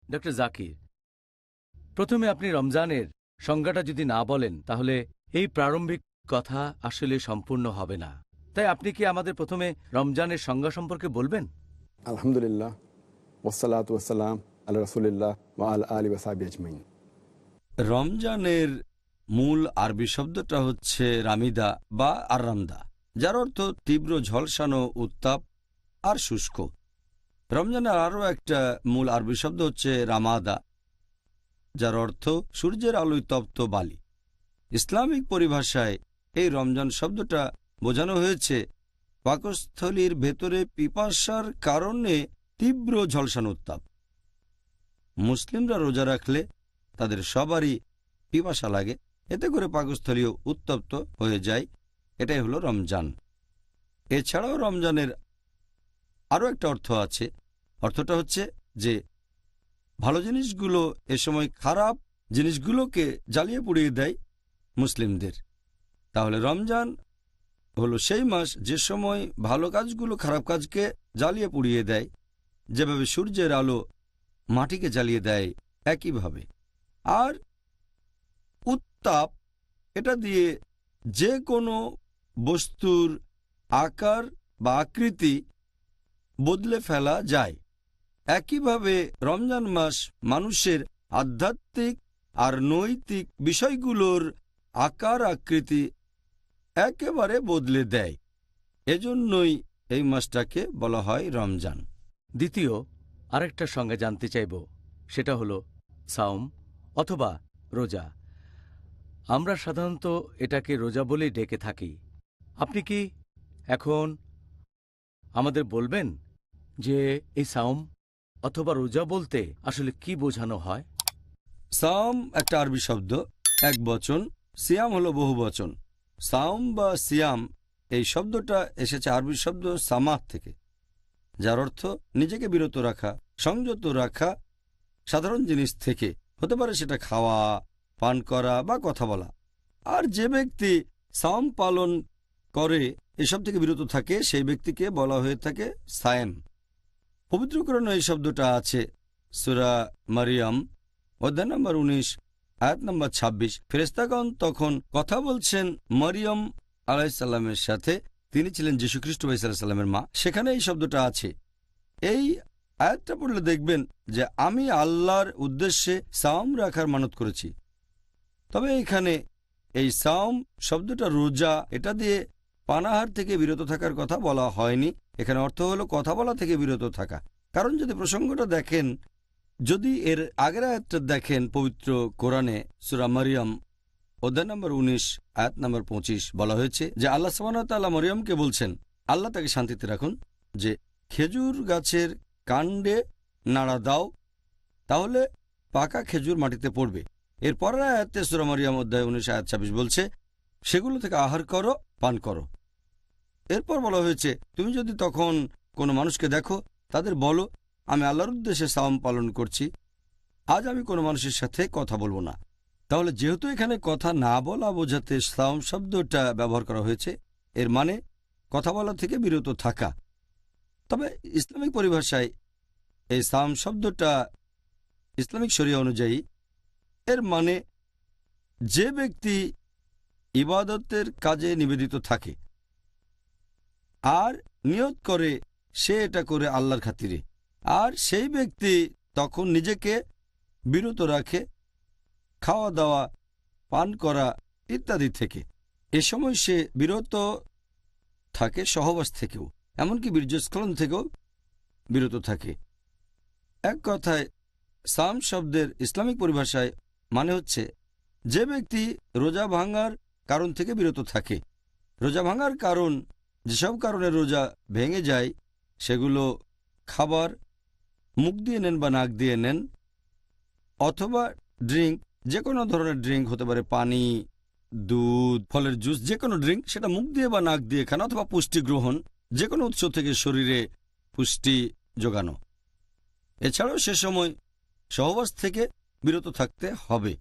Doctor Zakir, প্রথমে আপনি রমজানের সংজ্ঞাটা যদি না বলেন তাহলে এই প্রারম্ভিক কথা আসলে সম্পূর্ণ হবে না। তাই আপনি কি আমাদের প্রথমে রমজানের সংজ্ঞা সম্পর্কে বলবেন? আলহামদুলিল্লাহ, ওয়াসসালাতু ওয়াসসালাম আলা রাসূলিল্লাহ ওয়া আলা আলিহি ওয়া সাহবিহি আজমাইন। রমজানের মূল আরবি শব্দটা হচ্ছে রামিদা বা আরামদা, যার অর্থ তীব্র ঝলসানো, উত্তাপ আর শুষ্ক। রমজানের আরও একটা মূল আরবি শব্দ হচ্ছে রামাদা, যার অর্থ সূর্যের আলোয় তপ্ত বালি। ইসলামিক পরিভাষায় এই রমজান শব্দটা বোঝানো হয়েছে পাকস্থলীর ভেতরে পিপাসার কারণে তীব্র ঝলসানো উত্তাপ। মুসলিমরা রোজা রাখলে তাদের সবারই পিপাসা লাগে, এতে করে পাকস্থলীয় উত্তপ্ত হয়ে যায়। এটাই হলো রমজান। এছাড়াও রমজানের আরও একটা অর্থ আছে। অর্থটা হচ্ছে যে ভালো জিনিসগুলো এ সময় খারাপ জিনিসগুলোকে জ্বালিয়ে পুড়িয়ে দেয় মুসলিমদের। তাহলে রমজান হলো সেই মাস যে সময় ভালো কাজগুলো খারাপ কাজকে জ্বালিয়ে পুড়িয়ে দেয়। যেভাবে সূর্যের আলো মাটিকে জ্বালিয়ে দেয়, একইভাবে। আর উত্তাপ, এটা দিয়ে যে কোনো বস্তুর আকার বা আকৃতি বদলে ফেলা যায়। একইভাবে রমজান মাস মানুষের আধ্যাত্মিক আর নৈতিক বিষয়গুলোর আকার আকৃতি একেবারে বদলে দেয়। এজন্যই এই মাসটাকে বলা হয় রমজান। দ্বিতীয় আরেকটা সঙ্গে জানতে চাইব, সেটা হলো সাওম অথবা রোজা। আমরা সাধারণত এটাকে রোজা বলেই ডেকে থাকি। আপনি কি এখন আমাদের বলবেন যে এই সাওম অথবা রোজা বলতে আসলে কি বোঝানো হয়? সাওম একটা আরবি শব্দ, এক বচন। সিয়াম হলো বহু বচন। সাওম বা সিয়াম এই শব্দটা এসেছে আরবি শব্দ সামাহ থেকে, যার অর্থ নিজেকে বিরত রাখা, সংযত রাখা সাধারণ জিনিস থেকে। হতে পারে সেটা খাওয়া, পান করা বা কথা বলা। আর যে ব্যক্তি সাওম পালন করে, এসব থেকে বিরত থাকে, সেই ব্যক্তিকে বলা হয়ে থাকে সায়েম। পবিত্র কোরআনে এই শব্দটা আছে সূরা মারিয়াম অধ্যায় নম্বর 19 আয়াত নম্বর 26। ফেরেশতাগণ তখন কথা বলছেন মারিয়াম আলাইহিসসালামের সাথে। তিনি ছিলেন যীশুখ্রিস্ট আলাইহিসসালামের মা। সেখানে এই শব্দটা আছে। এই আয়াতটা পড়লে দেখবেন যে আমি আল্লাহর উদ্দেশ্যে সাওম রাখার মানত করেছি। তবে এখানে এই সাওম শব্দটা রোজা, এটা দিয়ে পানাহার থেকে বিরত থাকার কথা বলা হয়নি। এখানে অর্থ হলো কথা বলা থেকে বিরত থাকা। কারণ যদি প্রসঙ্গটা দেখেন, যদি এর আগের আয়াতটা দেখেন পবিত্র কোরআনে সূরা মারিয়াম অধ্যায় নম্বর 19 আয়াত নম্বর 25, বলা হয়েছে যে আল্লাহ সুবহানাহু ওয়া তাআলা মরিয়মকে বলছেন, আল্লাহ তাকে শান্তিতে রাখুন, যে খেজুর গাছের কাণ্ডে নাড়া দাও, তাহলে পাকা খেজুর মাটিতে পড়বে। এর পরের আয়াতে সূরা মারিয়াম অধ্যায় 19 আয়াত 26 বলছে, সেগুলো থেকে আহার করো, পান করো। এরপর বলা হয়েছে, তুমি যদি তখন কোনো মানুষকে দেখো, তাদের বলো, আমি আল্লাহর উদ্দেশ্যে সাওম পালন করছি, আজ আমি কোনো মানুষের সাথে কথা বলবো না। তাহলে যেহেতু এখানে কথা না বলা বোঝাতে সাওম শব্দটা ব্যবহার করা হয়েছে, এর মানে কথা বলা থেকে বিরত থাকা। তবে ইসলামিক পরিভাষায় এই সাওম শব্দটা ইসলামিক শরিয়া অনুযায়ী এর মানে যে ব্যক্তি ইবাদতের কাজে নিবেদিত থাকে আর নিয়ত করে সে এটা করে আল্লাহর খাতিরে, আর সেই ব্যক্তি তখন নিজেকে বিরত রাখে খাওয়া দাওয়া, পান করা ইত্যাদি থেকে। এ সময় সে বিরত থাকে সহবাস থেকেও, এমনকি বীর্যস্খলন থেকেও বিরত থাকে। এক কথায় সাওম শব্দের ইসলামিক পরিভাষায় মানে হচ্ছে যে ব্যক্তি রোজা ভাঙার কারণ থেকে বিরত থাকে। রোজা ভাঙার কারণ, যেসব কারণে রোজা ভেঙে যায় সেগুলো খাবার, মুখ দিয়ে নেন বা নাক দিয়ে নেন, অথবা ড্রিঙ্ক, যে কোনো ধরনের ড্রিঙ্ক হতে পারে, পানি, দুধ, ফলের জুস, যে কোনো ড্রিঙ্ক, সেটা মুখ দিয়ে বা নাক দিয়ে খানো, অথবা পুষ্টি গ্রহণ, যে কোনো উৎস থেকে শরীরে পুষ্টি যোগানো। এছাড়াও সে সময় সহবাস থেকে বিরত থাকতে হবে।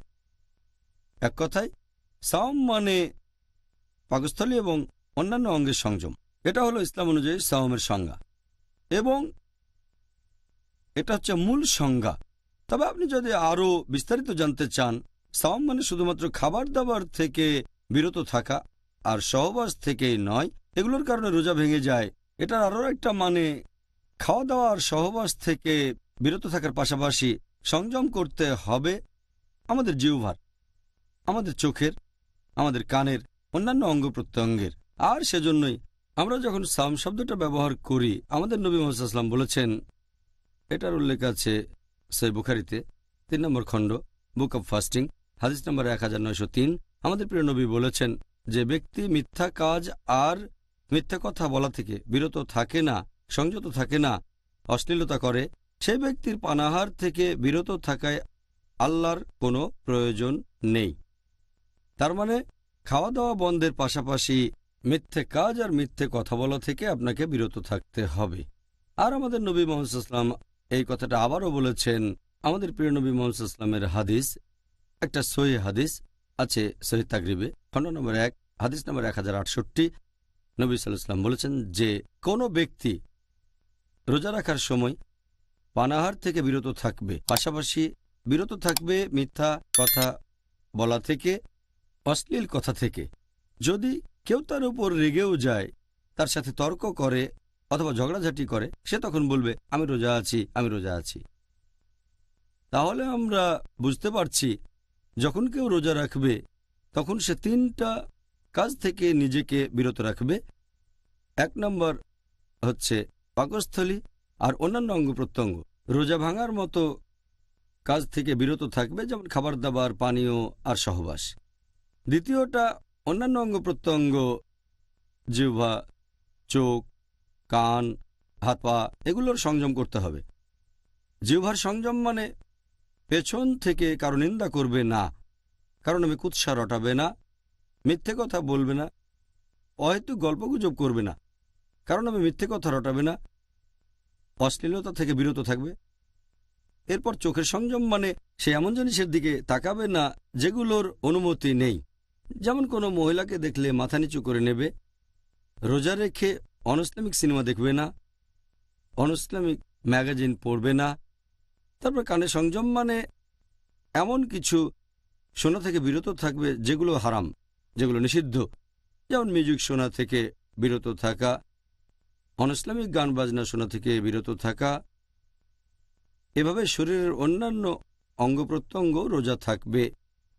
এক কথায় সাওম মানে পাকস্থলী এবং অন্যান্য অঙ্গের সংযম। এটা হলো ইসলাম অনুযায়ী সাওমের সংজ্ঞা, এবং এটা হচ্ছে মূল সংজ্ঞা। তবে আপনি যদি আরও বিস্তারিত জানতে চান, সাওম মানে শুধুমাত্র খাবার দাবার থেকে বিরত থাকা আর সহবাস থেকেই নয়, এগুলোর কারণে রোজা ভেঙে যায়। এটার আরও একটা মানে খাওয়া দাওয়া আর সহবাস থেকে বিরত থাকার পাশাপাশি সংযম করতে হবে আমাদের জিহ্বার, আমাদের চোখের, আমাদের কানের, অন্যান্য অঙ্গ প্রত্যঙ্গের। আর সেজন্যই আমরা যখন সাওম শব্দটা ব্যবহার করি, আমাদের নবী মুহাম্মদ সাল্লাল্লাহু আলাইহি ওয়াসাল্লাম বলেছেন, এটার উল্লেখ আছে সহিহ বুখারীতে ৩ নম্বর খণ্ড, বুক অব ফাস্টিং, হাদিস নম্বর 1903। আমাদের প্রিয় নবী বলেছেন, যে ব্যক্তি মিথ্যা কাজ আর মিথ্যা কথা বলা থেকে বিরত থাকে না, সংযত থাকে না, অশ্লীলতা করে, সেই ব্যক্তির পানাহার থেকে বিরত থাকায় আল্লাহর কোনো প্রয়োজন নেই। তার মানে খাওয়া দাওয়া বন্ধের পাশাপাশি মিথ্যে কাজ আর মিথ্যে কথা বলা থেকে আপনাকে বিরত থাকতে হবে। আর আমাদের নবী মুহাম্মদ সাল্লাল্লাহু আলাইহি ওয়াসাল্লাম এই কথাটা আবারও বলেছেন। আমাদের প্রিয় নবী মুহাম্মদ সাল্লাল্লাহু আলাইহি ওয়াসাল্লামের হাদিস, একটা সহিহ হাদিস আছে সহিহ তাকরিবে, খণ্ড নম্বর 1, হাদিস নম্বর 1068। নবী সাল্লাল্লাহু আলাইহি ওয়াসাল্লাম বলেছেন যে কোনো ব্যক্তি রোজা রাখার সময় পানাহার থেকে বিরত থাকবে, পাশাপাশি বিরত থাকবে মিথ্যা কথা বলা থেকে, অশ্লীল কথা থেকে। যদি কেউ তার উপর রেগেও যায়, তার সাথে তর্ক করে অথবা ঝগড়াঝাটি করে, সে তখন বলবে আমি রোজা আছি, আমি রোজা আছি। তাহলে আমরা বুঝতে পারছি যখন কেউ রোজা রাখবে তখন সে 3টা কাজ থেকে নিজেকে বিরত রাখবে। 1 নম্বর হচ্ছে পাকস্থলী আর অন্যান্য অঙ্গ প্রত্যঙ্গ। রোজা ভাঙার মতো কাজ থেকে বিরত থাকবে, যেমন খাবার দাবার, পানীয় আর সহবাস। দ্বিতীয়টা অন্যান্য অঙ্গ প্রত্যঙ্গ, জিহ্বা, চোখ, কান, হাত পা, এগুলোর সংযম করতে হবে। জিহ্বার সংযম মানে পেছন থেকে কারো নিন্দা করবে না, কারণ আমি কুৎসা রটাবে না, মিথ্যে কথা বলবে না, অহেতুক গল্পগুজব করবে না, কারণ আমি মিথ্যে কথা রটাবে না, অশ্লীলতা থেকে বিরত থাকবে। এরপর চোখের সংযম মানে সে এমন জিনিসের দিকে তাকাবে না যেগুলোর অনুমতি নেই, যেমন কোনো মহিলাকে দেখলে মাথা নিচু করে নেবে। রোজা রেখে অনইসলামিক সিনেমা দেখবে না, অনইসলামিক ম্যাগাজিন পড়বে না। তারপর কানে সংযম মানে এমন কিছু শোনা থেকে বিরত থাকবে যেগুলো হারাম, যেগুলো নিষিদ্ধ, যেমন মিউজিক শোনা থেকে বিরত থাকা, অনইসলামিক গান বাজনা শোনা থেকে বিরত থাকা। এভাবে শরীরের অন্যান্য অঙ্গ প্রত্যঙ্গ রোজা থাকবে।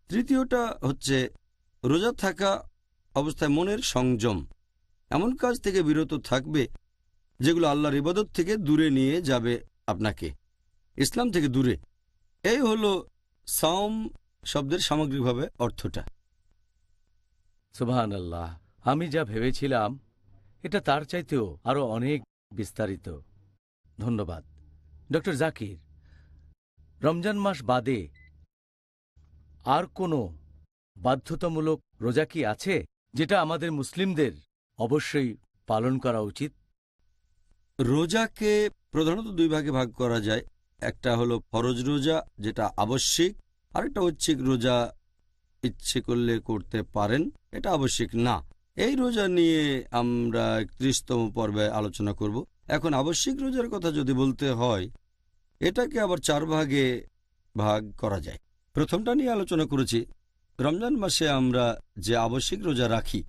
তৃতীয়টা হচ্ছে রোজা থাকা অবস্থায় মনের সংযম, এমন কাজ থেকে বিরত থাকবে যেগুলো আল্লাহর ইবাদত থেকে দূরে নিয়ে যাবে আপনাকে, ইসলাম থেকে দূরে। এই হলো সাওম শব্দের সামগ্রিকভাবে অর্থটা। সুবহানাল্লাহ, আমি যা ভেবেছিলাম এটা তার চাইতেও আরো অনেক বিস্তারিত। ধন্যবাদ ডক্টর জাকির। রমজান মাস বাদে আর কোনো বাধ্যতামূলক রোজা কি আছে যেটা আমাদের মুসলিমদের অবশ্যই পালন করা উচিত? রোজাকে প্রধানত 2 ভাগে ভাগ করা যায়। একটা হলো ফরজ রোজা, যেটা আবশ্যিক, আরেকটা ঐচ্ছিক রোজা, ইচ্ছে করলে করতে পারেন, এটা আবশ্যিক না। এই রোজা নিয়ে আমরা 31তম পর্বে আলোচনা করব। এখন আবশ্যিক রোজার কথা যদি বলতে হয়, এটাকে আবার 4 ভাগে ভাগ করা যায়। প্রথমটা নিয়ে আলোচনা করেছি, রমজান মাসে আমরা যে আবশ্যিক রোজা রাখি।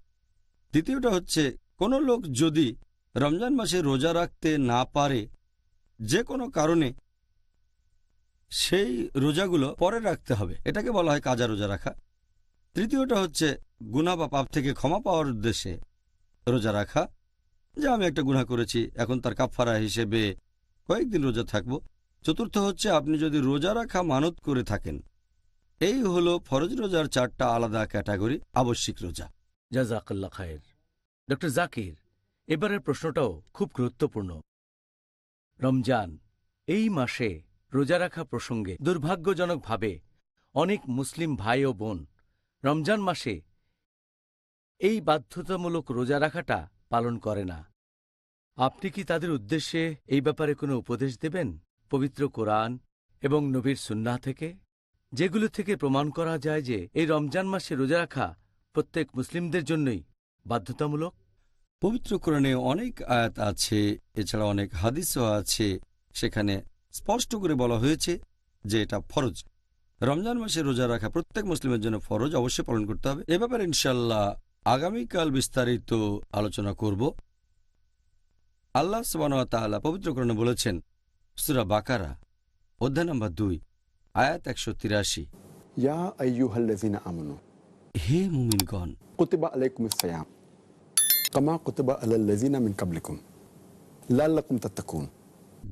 দ্বিতীয়টা হচ্ছে কোনো লোক যদি রমজান মাসে রোজা রাখতে না পারে যে কোনো কারণে, সেই রোজাগুলো পরে রাখতে হবে, এটাকে বলা হয় কাজা রোজা রাখা। তৃতীয়টা হচ্ছে গুনাহ বা পাপ থেকে ক্ষমা পাওয়ার উদ্দেশ্যে রোজা রাখা, যে আমি একটা গুনাহ করেছি, এখন তার কাফারা হিসেবে কয়েকদিন রোজা থাকব। চতুর্থ হচ্ছে আপনি যদি রোজা রাখা মানত করে থাকেন। এই হলো ফরজ রোজার 4টা আলাদা ক্যাটাগরি, আবশ্যিক রোজা। জাযাকাল্লাহ খায়ের। ডক্টর জাকির, এবারের প্রশ্নটাও খুব গুরুত্বপূর্ণ। রমজান এই মাসে রোজা রাখা প্রসঙ্গে দুর্ভাগ্যজনকভাবে অনেক মুসলিম ভাই ও বোন রমজান মাসে এই বাধ্যতামূলক রোজা রাখাটা পালন করে না। আপনি কি তাদের উদ্দেশ্যে এই ব্যাপারে কোনো উপদেশ দেবেন পবিত্র কোরআন এবং নবীর সুন্নাহ থেকে, যেগুলো থেকে প্রমাণ করা যায় যে এই রমজান মাসে রোজা রাখা প্রত্যেক মুসলিমদের জন্যই বাধ্যতামূলক? পবিত্র কোরআনে অনেক আয়াত আছে, এছাড়া অনেক হাদিসও আছে, সেখানে স্পষ্ট করে বলা হয়েছে যে এটা ফরজ। রমজান মাসে রোজা রাখা প্রত্যেক মুসলিমের জন্য ফরজ, অবশ্যই পালন করতে হবে। এ ব্যাপারে ইনশাল্লাহ আগামীকাল বিস্তারিত আলোচনা করব। আল্লাহ সুবহানাহু ওয়া তাআলা পবিত্র কোরআনে বলেছেন, সূরা বাকারা অধ্যায় নম্বর 2 আয়াত 183, ইয়া আইয়ুহাল্লাযিনা আমানু হে মুমিনগণ, কুতিবা আলাইকুমুস সিয়াম কামা কুতিবা আলাল্লাযিনা মিন ক্বাবলিকুম লাআল্লাকুম তাত্তাকুন।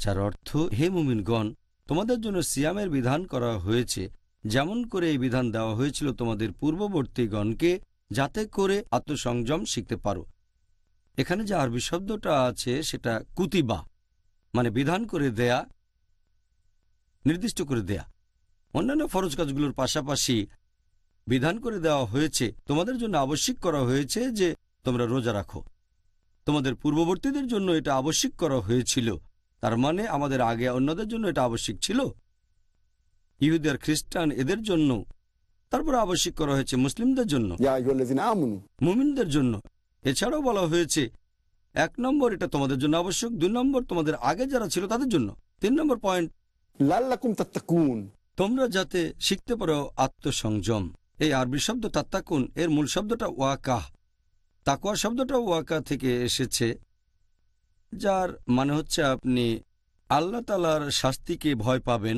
যার অর্থ, হে মুমিনগণ, তোমাদের জন্য সিয়ামের বিধান করা হয়েছে যেমন করে এই বিধান দেওয়া হয়েছিল তোমাদের পূর্ববর্তীগণকে, যাতে করে আত্মসংযম শিখতে পারো। এখানে যে আরবি শব্দটা আছে সেটা কুতিবা, মানে বিধান করে দেয়া, নির্দিষ্ট করে দেয়া। অন্যান্য ফরজ কাজগুলোর পাশাপাশি বিধান করে দেওয়া হয়েছে, তোমাদের জন্য আবশ্যিক করা হয়েছে যে তোমরা রোজা রাখো। তোমাদের পূর্ববর্তীদের জন্য এটা আবশ্যিক করা হয়েছিল, তার মানে আমাদের আগে অন্যদের জন্য এটা আবশ্যিক ছিল, ইহুদি আর খ্রিস্টান এদের জন্য। তারপর আবশ্যিক করা হয়েছে মুসলিমদের জন্য, ইয়া আইয়ুহাল্লাযিনা আমানু মুমিনদের জন্য। এছাড়াও বলা হয়েছে 1 নম্বর এটা তোমাদের জন্য আবশ্যক, 2 নম্বর তোমাদের আগে যারা ছিল তাদের জন্য, 3 নম্বর পয়েন্ট লাআল্লাকুম তাত্তাকুন। তোমরা যাতে শিখতে পারো আত্মসংযম। এই আরবি শব্দ তাত্তাকুন এর মূল শব্দটা ওয়াকাহ। তাকওয়া শব্দটা ওয়াকা থেকে এসেছে, যার মানে হচ্ছে আপনি আল্লাহ তাআলার শাস্তিকে ভয় পাবেন।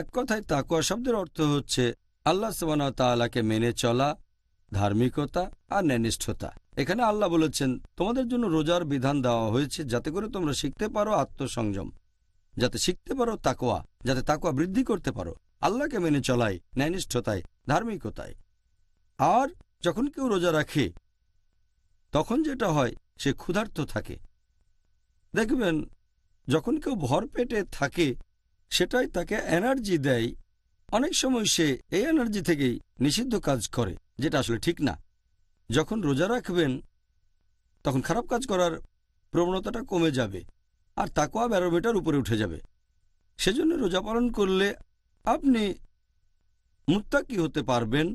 এক কথায় তাকওয়া শব্দের অর্থ হচ্ছে আল্লাহ সুবহানাহু ওয়া তাআলাকে মেনে চলা, ধার্মিকতা আর ন্যায়নিষ্ঠতা। এখানে আল্লাহ বলেছেন তোমাদের জন্য রোজার বিধান দেওয়া হয়েছে যাতে করে তোমরা শিখতে পারো আত্মসংযম, যাতে শিখতে পারো তাকওয়া, যাতে তাকওয়া বৃদ্ধি করতে পারো আল্লাহকে মেনে চলায়, ন্যায়নিষ্ঠতায়, ধার্মিকতায়। আর যখন কেউ রোজা রাখে তখন যেটা হয়, সে ক্ষুধার্ত থাকে। দেখবেন যখন কেউ ভর পেটে থাকে সেটাই তাকে এনার্জি দেয়। অনেক সময় সে এই এনার্জি থেকেই নিষিদ্ধ কাজ করে, যেটা আসলে ঠিক না। যখন রোজা রাখবেন তখন খারাপ কাজ করার প্রবণতাটা কমে যাবে আর তাকওয়া ব্যারোমিটার উপরে উঠে যাবে। সেজন্য রোজা পালন করলে আপনি মুত্তাকি হতে পারবেন,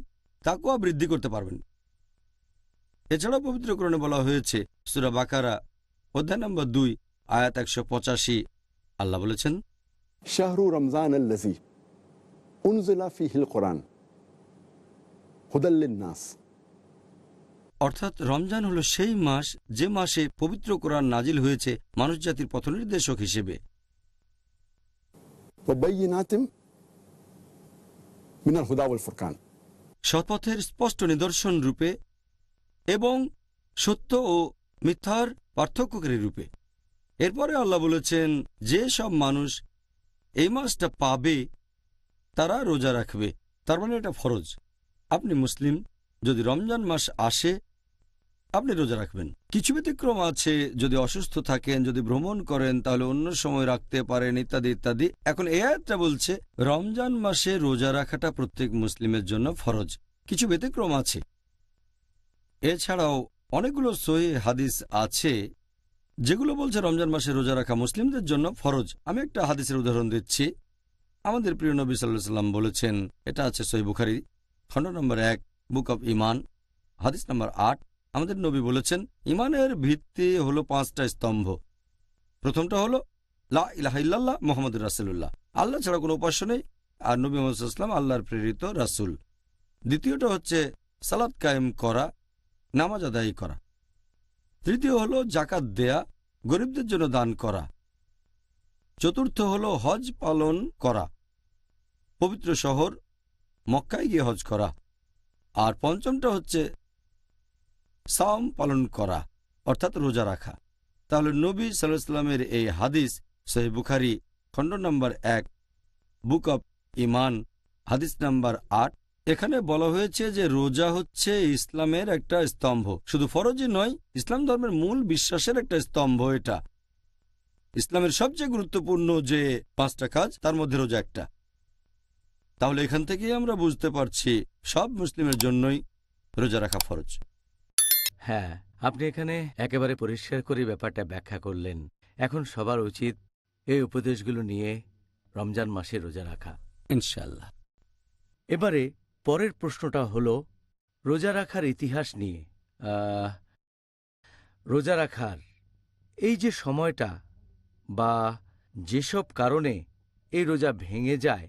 তাকওয়া বৃদ্ধি করতে পারবেন। এছাড়াও পবিত্র কোরআনে বলা হয়েছে, সূরা বাকারা অধ্যায় নম্বর 2 আয়াত 185, আল্লাহ বলেছেন, শাহরু রমজানাল্লাযী উনজিলা ফীহিল কুরআন হুদাল লিন-নাস। অর্থাৎ রমজান হলো সেই মাস যে মাসে পবিত্র কোরআন নাজিল হয়েছে মানুষ জাতির পথনির্দেশক হিসেবে, ওয়া বায়িনাতিম মিনাল হুদা ওয়াল ফুরকান, সৎপথের স্পষ্ট নিদর্শন রূপে এবং সত্য ও মিথ্যার পার্থক্যকারী রূপে। এরপরে আল্লাহ বলেছেন, যে সব মানুষ এই মাসটা পাবে তারা রোজা রাখবে। তার মানে এটা ফরজ। আপনি মুসলিম, যদি রমজান মাস আসে আপনি রোজা রাখবেন। কিছু ব্যতিক্রম আছে, যদি অসুস্থ থাকেন, যদি ভ্রমণ করেন তাহলে অন্য সময় রাখতে পারেন, ইত্যাদি ইত্যাদি। এখন এই আয়াতটা বলছে রমজান মাসে রোজা রাখাটা প্রত্যেক মুসলিমের জন্য ফরজ। কিছু ব্যতিক্রম আছে। এছাড়াও অনেকগুলো সহিহ হাদিস আছে যেগুলো বলছে রমজান মাসে রোজা রাখা মুসলিমদের জন্য ফরজ। আমি একটা হাদিসের উদাহরণ দিচ্ছি। আমাদের প্রিয় নবী সাল্লাল্লাহু আলাইহি ওয়াসাল্লাম বলেছেন, এটা আছে সহিহ বুখারী খণ্ড নম্বর 1 বুক অব ঈমান হাদিস নম্বর 8। আমাদের নবী বলেছেন, ঈমানের ভিত্তি হলো 5টা স্তম্ভ। প্রথমটা হলো লা ইলাহা ইল্লাল্লাহ মুহাম্মাদুর রাসূলুল্লাহ, আল্লাহ ছাড়া কোনো উপাস্য নেই আর নবী মুহাম্মদ সাল্লাল্লাহু আলাইহি ওয়াসাল্লাম আল্লাহর প্রেরিত রাসূল। দ্বিতীয়টা হচ্ছে সালাত কায়েম করা, নামাজ আদায় করা। তৃতীয় হলো যাকাত দেয়া, গরিবদের জন্য দান করা। চতুর্থ হলো হজ পালন করা, পবিত্র শহর মক্কায় গিয়ে হজ করা। আর পঞ্চমটা হচ্ছে সাওম পালন করা, অর্থাৎ রোজা রাখা। তাহলে নবী সাল্লাল্লাহু আলাইহি ওয়াসাল্লামের এই হাদিস সহিহ বুখারী খণ্ড নম্বর 1 বুক অব ঈমান হাদিস নাম্বার 8, এখানে বলা হয়েছে যে রোজা হচ্ছে ইসলামের একটা স্তম্ভ। শুধু ফরজই নয়, ইসলাম ধর্মের মূল বিশ্বাসের একটা স্তম্ভ। এটা ইসলামের সবচেয়ে গুরুত্বপূর্ণ যে 5টা কাজ, তার মধ্যে রোজা একটা। তাহলে এখান থেকেই আমরা বুঝতে পারছি সব মুসলিমের জন্যই রোজা রাখা ফরজ। হ্যাঁ, আপনি এখানে একেবারে পরিষ্কার করে ব্যাপারটা ব্যাখ্যা করলেন। এখন সবার উচিত এই উপদেশগুলো নিয়ে রমজান মাসে রোজা রাখা, ইনশাআল্লাহ। এবারে পরের প্রশ্নটা হলো রোজা রাখার ইতিহাস নিয়ে। রোজা রাখার এই যে সময়টা বা যেসব কারণে এই রোজা ভেঙে যায়,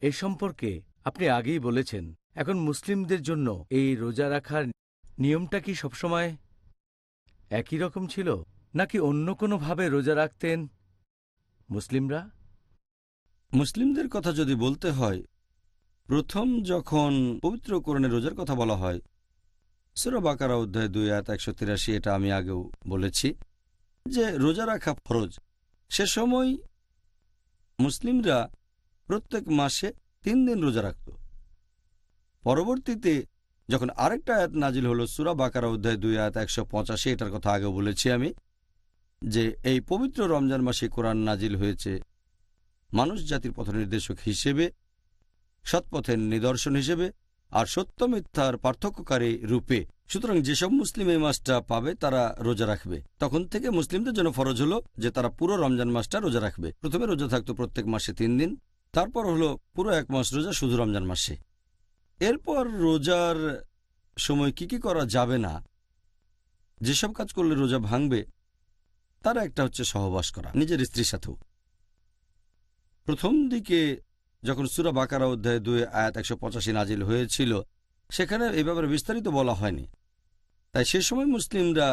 এ সম্পর্কে আপনি আগেই বলেছেন। এখন মুসলিমদের জন্য এই রোজা রাখার নিয়মটা কি সবসময় একই রকম ছিল, নাকি অন্য কোনোভাবে রোজা রাখতেন মুসলিমরা? মুসলিমদের কথা যদি বলতে হয়, প্রথম যখন পবিত্র কোরআনে রোজার কথা বলা হয়, সূরা বাকারা অধ্যায় 2 আয়াত 183, এটা আমি আগেও বলেছি যে রোজা রাখা ফরজ। সে সময় মুসলিমরা প্রত্যেক মাসে 3 দিন রোজা রাখত। পরবর্তীতে যখন আরেকটা আয়াত নাজিল হলো সূরা বাকারা অধ্যায় 2 আয়াত 185, এটার কথা আগেও বলেছি আমি, যে এই পবিত্র রমজান মাসে কোরআন নাজিল হয়েছে মানুষ জাতির পথনির্দেশক হিসেবে, সৎপথের নিদর্শন হিসেবে, আর সত্য মিথ্যার পার্থক্যকারী রূপে। সুতরাং যেসব মুসলিম এই মাসটা পাবে তারা রোজা রাখবে। তখন থেকে মুসলিমদের জন্য ফরজ হলো যে তারা পুরো রমজান মাসটা রোজা রাখবে। প্রথমে রোজা থাকতো প্রত্যেক মাসে 3 দিন, তারপর হলো পুরো 1 মাস রোজা শুধু রমজান মাসে। এরপর রোজার সময় কি করা যাবে না, যেসব কাজ করলে রোজা ভাঙবে, তার একটা হচ্ছে সহবাস করা নিজের স্ত্রীর সাথেও। প্রথম দিকে যখন সূরা বাকারা অধ্যায় 2 আয়াত 185 নাজিল হয়েছিল, সেখানে এই ব্যাপারে বিস্তারিত বলা হয়নি। তাই সে সময় মুসলিমরা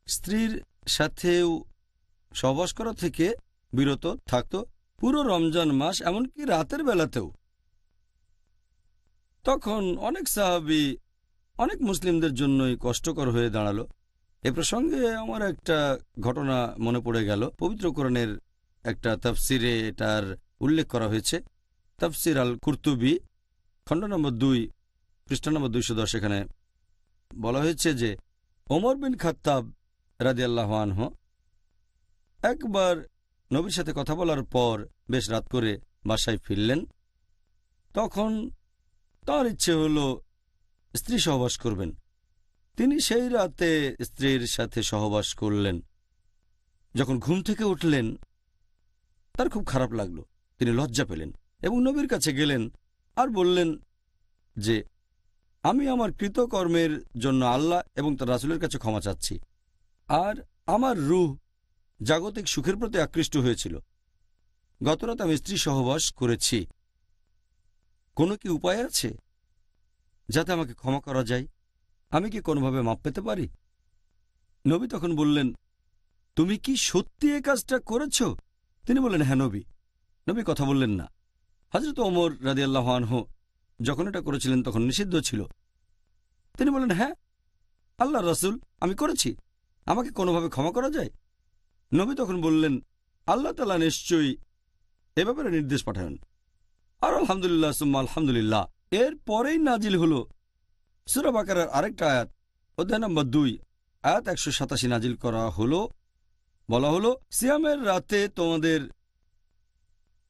স্ত্রীর সাথেও সহবাস করা থেকে বিরত থাকত পুরো রমজান মাস, এমনকি রাতের বেলাতেও। তখন অনেক সাহাবী অনেক মুসলিমদের জন্যই কষ্টকর হয়ে দাঁড়ালো। এ প্রসঙ্গে আমার একটা ঘটনা মনে পড়ে গেল। পবিত্র কোরআনের একটা তাফসিরে এটার উল্লেখ করা হয়েছে। তাফসির আল কুরতুবী খণ্ড নম্বর 2 পৃষ্ঠা নম্বর 210, এখানে বলা হয়েছে যে ওমর বিন খাত্তাব রাদিয়াল্লাহু আনহু একবার নবীর সাথে কথা বলার পর বেশ রাত করে বাসায় ফিরলেন। তখন তার ইচ্ছে হলো স্ত্রী সহবাস করবেন। তিনি সেই রাতে স্ত্রীর সাথে সহবাস করলেন। যখন ঘুম থেকে উঠলেন তার খুব খারাপ লাগলো, তিনি লজ্জা পেলেন এবং নবীর কাছে গেলেন আর বললেন যে আমি আমার কৃতকর্মের জন্য আল্লাহ এবং তার রাসূলের কাছে ক্ষমা চাচ্ছি, আর আমার রূহ জাগতিক সুখের প্রতি আকৃষ্ট হয়েছিল। গতরাত আমি স্ত্রী সহবাস করেছি। কোনো কি উপায় আছে যাতে আমাকে ক্ষমা করা যায়? আমি কি কোনোভাবে মাপ পেতে পারি? নবী তখন বললেন, তুমি কি সত্যি এই কাজটা করেছ? তিনি বললেন, হ্যাঁ নবী। নবী কথা বললেন না। হযরত ওমর রাদিয়াল্লাহু আনহু যখন এটা করেছিলেন তখন নিষিদ্ধ ছিল। তিনি বললেন, হ্যাঁ আল্লাহর রাসূল, আমি করেছি, আমাকে কোনোভাবে ক্ষমা করা যায়? নবী তখন বললেন, আল্লাহ তাআলা নিশ্চয়ই এ ব্যাপারে নির্দেশ পাঠান। আর আলহামদুলিল্লাহ সুম্মা আলহামদুলিল্লাহ। এর পরেই নাজিল হলো সূরা বাকারার আরেকটা আয়াত, অধ্যায় নম্বর 2 আয়াত 187 নাজিল করা হলো। বলা হলো, সিয়ামের রাতে তোমাদের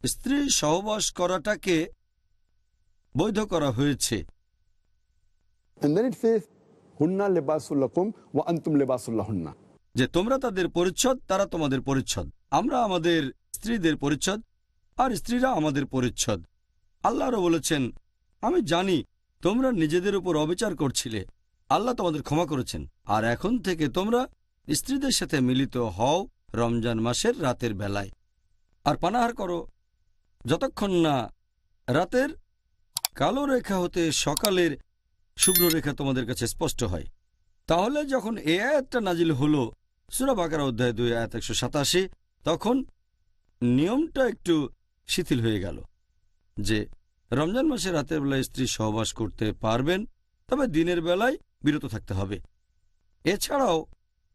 স্ত্রী সহবাস করাটাকে বৈধ করা হয়েছে। And then it says, "Hunna libasul lakum wa antum libasul lahunna." যে তোমরা তাদের পরিচ্ছদ, তারা তোমাদের পরিচ্ছদ। আমরা আমাদের স্ত্রীদের পরিচ্ছদ আর স্ত্রীরা আমাদের পরিচ্ছদ। আল্লাহরও বলেছেন, আমি জানি তোমরা নিজেদের উপর অবিচার করছিলে, আল্লাহ তোমাদের ক্ষমা করেছেন, আর এখন থেকে তোমরা স্ত্রীদের সাথে মিলিত হও রমজান মাসের রাতের বেলায়, আর পানাহার করো যতক্ষণ না রাতের কালো রেখা হতে সকালের শুভ্র রেখা তোমাদের কাছে স্পষ্ট হয়। তাহলে যখন এই আয়াতটা নাজিল হলো সূরা বাকারা অধ্যায় 2 আয়াত 187, তখন নিয়মটা একটু শিথিল হয়ে গেল যে রমজান মাসে রাতের বেলায় স্ত্রী সহবাস করতে পারবেন, তবে দিনের বেলায় বিরত থাকতে হবে। এছাড়াও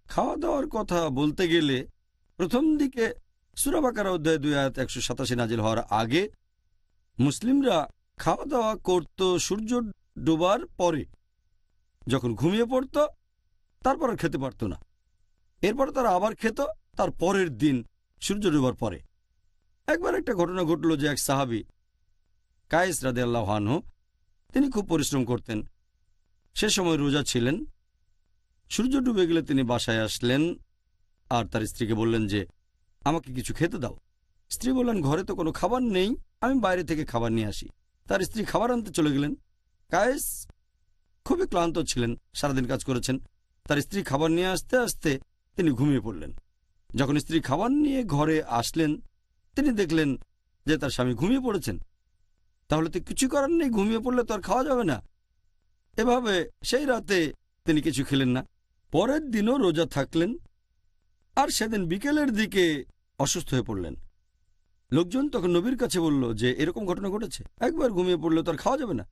খাওয়া দাওয়ার কথা বলতে গেলে প্রথম দিকে সূরা বাকারা অধ্যায় 2 আয়াত 187 নাজিল হওয়ার আগে মুসলিমরা খাওয়া দাওয়া করত সূর্য ডোবার পরে। যখন ঘুমিয়ে পড়ত তারপর আর খেতে পারত না। এরপর তারা আবার খেত তার পরের দিন সূর্য ডোবার পরে। একবার একটা ঘটনা ঘটল যে এক সাহাবী কায়েস রাদিয়াল্লাহু আনহু, তিনি খুব পরিশ্রম করতেন, সে সময় রোজা ছিলেন। সূর্য ডুবে গেলে তিনি বাসায় আসলেন আর তার স্ত্রীকে বললেন যে আমাকে কিছু খেতে দাও। স্ত্রী বললেন, ঘরে তো কোনো খাবার নেই, আমি বাইরে থেকে খাবার নিয়ে আসি। তার স্ত্রী খাবার আনতে চলে গেলেন। কায়েস খুবই ক্লান্ত ছিলেন, সারাদিন কাজ করেছেন। তার স্ত্রী খাবার নিয়ে আসতে আসতে তিনি ঘুমিয়ে পড়লেন। যখন স্ত্রী খাবার নিয়ে ঘরে আসলেন তিনি দেখলেন যে তার স্বামী ঘুমিয়ে পড়েছেন। তাহলে তো কিছু করার নেই, ঘুমিয়ে পড়লে তো আর খাওয়া যাবে না। এভাবে সেই রাতে তিনি কিছু খেলেন না, পরের দিনও রোজা থাকলেন, আর সেদিন বিকেলের দিকে অসুস্থ হয়ে পড়লেন। লোকজন তখন নবীর কাছে বলল যে এরকম ঘটনা ঘটেছে, একবার ঘুমিয়ে পড়লে তো আর খাওয়া যাবে না।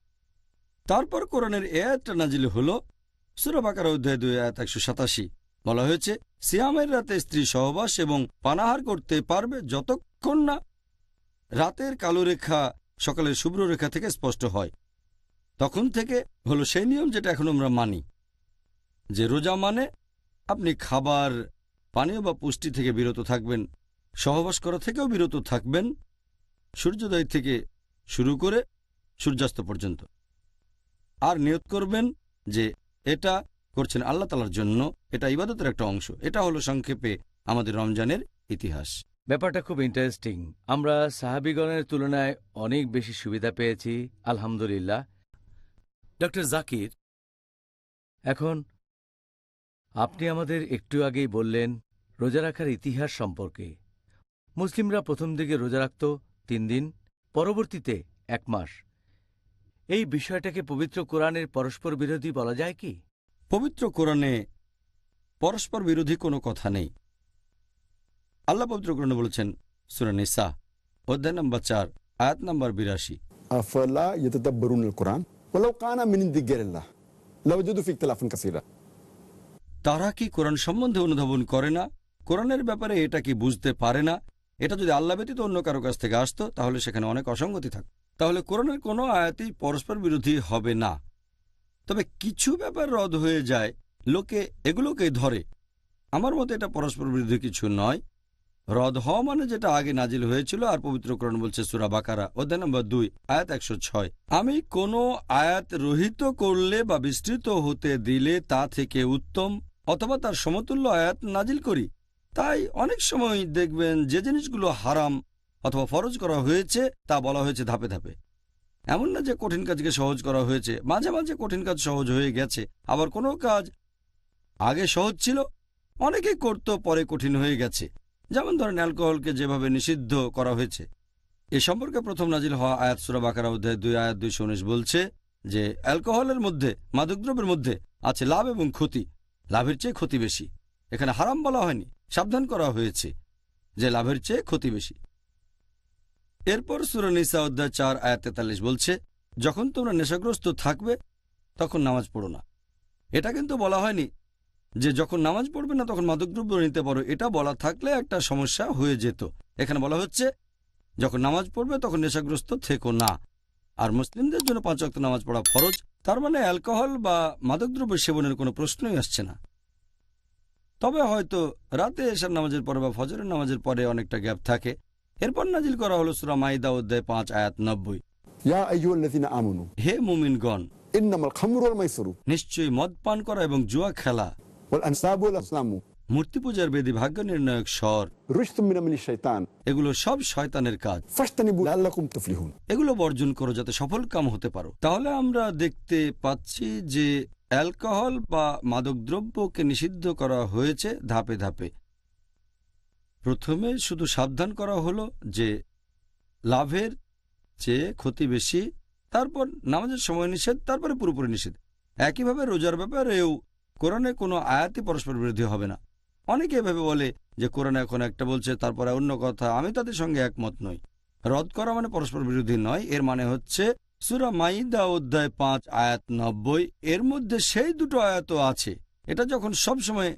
তারপর কোরআনের এই আয়াতটা নাজিল হল, সূরা বাকারা অধ্যায় 2 আয়াত 187। বলা হয়েছে, সিয়ামের রাতে স্ত্রী সহবাস এবং পানাহার করতে পারবে যতক্ষণ না রাতের কালো রেখা সকালের শুভ্র রেখা থেকে স্পষ্ট হয়। তখন থেকে হলো সেই নিয়ম যেটা এখন আমরা মানি, যে রোজা মানে আপনি খাবার, পানীয় বা পুষ্টি থেকে বিরত থাকবেন, সহবাস করা থেকেও বিরত থাকবেন, সূর্যোদয় থেকে শুরু করে সূর্যাস্ত পর্যন্ত। আর নিয়ত করবেন যে এটা করছেন আল্লাহ তাআলার জন্য, এটা ইবাদতের একটা অংশ। এটা হলো সংক্ষেপে আমাদের রমজানের ইতিহাস। ব্যাপারটা খুব ইন্টারেস্টিং। আমরা সাহাবীগণের তুলনায় অনেক বেশি সুবিধা পেয়েছি, আলহামদুলিল্লাহ। ডক্টর জাকির, এখন আপনি আমাদের একটু আগেই বললেন রোজা রাখার ইতিহাস সম্পর্কে। মুসলিমরা প্রথম দিকে রোজা রাখত 3 দিন, পরবর্তীতে 1 মাস। এই বিষয়টাকে পবিত্র কোরআনের পরস্পর বিরোধী বলা যায় কি? পবিত্র কোরআনে পরস্পর বিরোধী কোনো কথা নেই। আল্লাহ পবিত্র কোরআনে বলেছেন, সূরা নিসা অধ্যায় নম্বর 4 আয়াত নম্বর 82, আফালা ইয়াতাদাব্বারুনাল কুরআন ওয়ালাউ কানা মিন ইনদি গায়রিল্লাহ লাওয়াজাদু ফি ইখতিলাফান কাসীরা। তারা কি কোরআন সম্বন্ধে অনুধাবন করে না? কোরআনের ব্যাপারে এটা কি বুঝতে পারে না? এটা যদি আল্লাহ ব্যতীত অন্য কারো কাছ থেকে আসতো তাহলে সেখানে অনেক অসঙ্গতি থাকত। তাহলে কোরআনের কোনো আয়াতই পরস্পর বিরোধী হবে না। তবে কিছু ব্যাপার রদ হয়ে যায়, লোকে এগুলোকে ধরে। আমার মতে এটা পরস্পর বিরোধী কিছু নয়। রদ হওয়া মানে যেটা আগে নাজিল হয়েছিল। আর পবিত্র কোরআন বলছে সূরা বাকারা অধ্যায় নম্বর 2 আয়াত 106, আমি কোনো আয়াত রহিত করলে বা বিস্তৃত হতে দিলে তা থেকে উত্তম অথবা তার সমতুল্য আয়াত নাজিল করি। তাই অনেক সময় দেখবেন যে জিনিসগুলো হারাম অথবা ফরজ করা হয়েছে তা বলা হয়েছে ধাপে ধাপে। এমন না যে কঠিন কাজকে সহজ করা হয়েছে, মাঝে মাঝে কঠিন কাজ সহজ হয়ে গেছে। আবার কোনো কাজ আগে সহজ ছিল, অনেকেই করত, পরে কঠিন হয়ে গেছে। যেমন ধরেন অ্যালকোহলকে যেভাবে নিষিদ্ধ করা হয়েছে। এ সম্পর্কে প্রথম নাজিল হওয়া আয়াত সূরা বাকারা অধ্যায় 2 আয়াত 219 বলছে যে অ্যালকোহলের মধ্যে, মাদকদ্রব্যের মধ্যে আছে লাভ এবং ক্ষতি, লাভের চেয়ে ক্ষতি বেশি। এখানে হারাম বলা হয়নি, সাবধান করা হয়েছে যে লাভের চেয়ে ক্ষতি বেশি। এরপর সূরা নিসা অধ্যায় 4 আয়াত 43 বলছে, যখন তোমরা নেশাগ্রস্ত থাকবে তখন নামাজ পড়ো না। এটা কিন্তু বলা হয়নি যে যখন নামাজ পড়বে না তখন মাদকদ্রব্য নিতে পারো। এটা বলা থাকলে একটা সমস্যা হয়ে যেত। এখানে বলা হচ্ছে যখন নামাজ পড়বে তখন নেশাগ্রস্ত থেকো না। আর মুসলিমদের জন্য 5 ওয়াক্ত নামাজ পড়া ফরজ। তার মানে অ্যালকোহল বা মাদকদ্রব্য সেবনের কোনো প্রশ্নই আসছে না। তবে হয়তো রাতে এশার নামাজের পরে বা ফজরের নামাজের পরে অনেকটা গ্যাপ থাকে। এরপর নাজিল করা হলো সূরা মাইদা অধ্যায় 5 আয়াত 90, ইয়া আইয়ুহাল্লাযীনা আমানু হে মুমিনগণ, ইন্নামাল খামরু ওয়াল মাইসিরু নিশ্চয়ই মদ পান করা এবং জুয়া খেলা, ওয়াল আনসাবু ওয়াল আসলামু মূর্তি পূজার বেদী, ভাগ্য নির্ণায়ক স্বর, রিজতুম মিনাশ শাইতান এগুলো সব শয়তানের কাজ। ফাজতানিবু লাআল্লাকুম তুফলিহুন। এগুলো বর্জন করো যাতে সফল কাম হতে পারো। তাহলে আমরা দেখতে পাচ্ছি যে অ্যালকোহল বা মাদকদ্রব্যকে নিষিদ্ধ করা হয়েছে ধাপে ধাপে। প্রথমে শুধু সাবধান করা হলো যে লাভের চেয়ে ক্ষতি বেশি, তারপর নামাজের সময় নিষেধ, তারপরে পুরোপুরি নিষেধ। একইভাবে রোজার ব্যাপারেও কোরআনে কোনো আয়াতই পরস্পর বিরোধী হবে না। অনেকে এভাবে বলে যে কোরআনে এখন একটা বলছে তারপরে অন্য কথা। আমি তাদের সঙ্গে একমত নই। রদ করা মানে পরস্পর বিরোধী নয়। এর মানে হচ্ছে সূরা মাইদা অধ্যায় 5 আয়াত 90, এর মধ্যে সেই দুটো আয়াতও আছে। এটা যখন সব সময়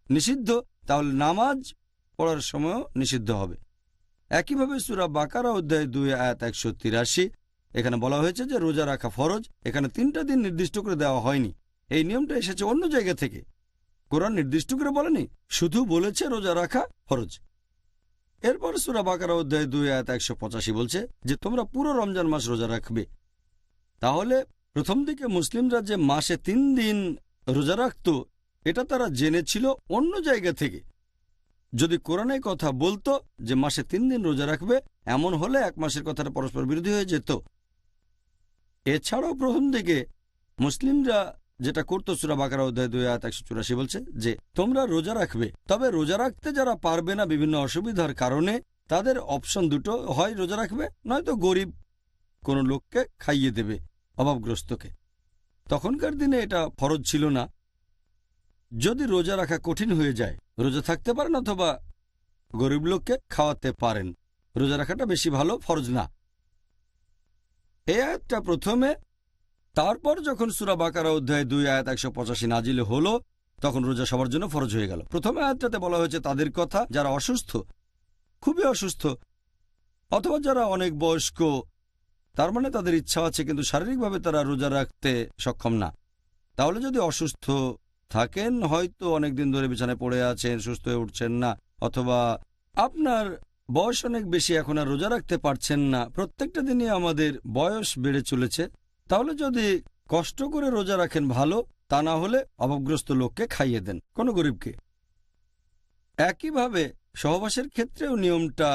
নিষিদ্ধ তাহলে নামাজ পড়ার সময়ও নিষিদ্ধ হবে। একইভাবে সূরা বাকারা অধ্যায় 2 আয়াত 183, এখানে বলা হয়েছে যে রোজা রাখা ফরজ। এখানে 3টা দিন নির্দিষ্ট করে দেওয়া হয়নি। এই নিয়মটা এসেছে অন্য জায়গা থেকে। কোরআন নির্দিষ্ট করে বলেনি, শুধু বলেছে রোজা রাখা ফরজ। এরপর সূরা বাকারা অধ্যায় 2 আয়াত 185 বলছে যে তোমরা পুরো রমজান মাস রোজা রাখবে। তাহলে প্রথম দিকে মুসলিমরা যে মাসে 3 দিন রোজা রাখত এটা তারা জেনেছিল অন্য জায়গা থেকে। যদি কোরআনে কথা বলতো যে মাসে 3 দিন রোজা রাখবে, এমন হলে 1 মাসের কথাটা পরস্পর বিরোধী হয়ে যেত। এছাড়াও প্রথম দিকে মুসলিমরা যেটা করতো সূরা বাকারা অধ্যায় 2 আয়াত 184 বলছে যে তোমরা রোজা রাখবে। তবে রোজা রাখতে যারা পারবে না বিভিন্ন অসুবিধার কারণে, তাদের অপশন দুটো, হয় রোজা রাখবে নয়তো গরিব কোনো লোককে খাইয়ে দেবে, অভাবগ্রস্তকে। তখনকার দিনে এটা ফরজ ছিল না। যদি রোজা রাখা কঠিন হয়ে যায়, রোজা থাকতে পারেন অথবা গরিব লোককে খাওয়াতে পারেন। রোজা রাখাটা বেশি ভালো, ফরজ না। এই আয়াতটা প্রথমে, তারপর যখন সূরা বাকারা অধ্যায় 2 আয়াত 185 নাজিল হলো, তখন রোজা সবার জন্য ফরজ হয়ে গেল। প্রথম আয়াতটাতে বলা হয়েছে তাদের কথা যারা অসুস্থ, খুবই অসুস্থ, অথবা যারা অনেক বয়স্ক, তার মানে তাদের ইচ্ছা আছে কিন্তু শারীরিকভাবে তারা রোজা রাখতে সক্ষম না। তাহলে যদি অসুস্থ থাকেন, হয়তো অনেক দিন ধরে বিছানায় পড়ে আছেন, সুস্থ হয়ে উঠছেন না, অথবা আপনার বয়স অনেক বেশি, এখন আর রোজা রাখতে পারছেন না, প্রত্যেকটা দিনই আমাদের বয়স বেড়ে চলেছে, তাহলে যদি কষ্ট করে রোজা রাখেন ভালো, তা না হলে অভাবগ্রস্ত লোককে খাইয়ে দেন, কোনো গরিবকে। একইভাবে সহবাসের ক্ষেত্রেও নিয়মটা,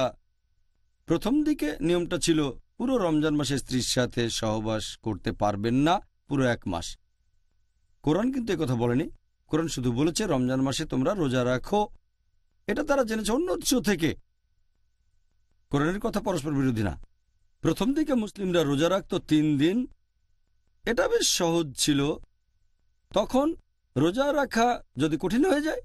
প্রথম দিকে নিয়মটা ছিল পুরো রমজান মাসে স্ত্রীর সাথে সহবাস করতে পারবেন না পুরো 1 মাস। কোরআন কিন্তু একথা বলেনি। কোরআন শুধু বলেছে রমজান মাসে তোমরা রোজা রাখো। এটা তারা জেনেছে অন্য উৎস থেকে। কোরআনের কথা পরস্পর বিরোধী না। প্রথম দিকে মুসলিমরা রোজা রাখত 3 দিন, এটা বেশ সহজ ছিল। তখন রোজা রাখা যদি কঠিন হয়ে যায়,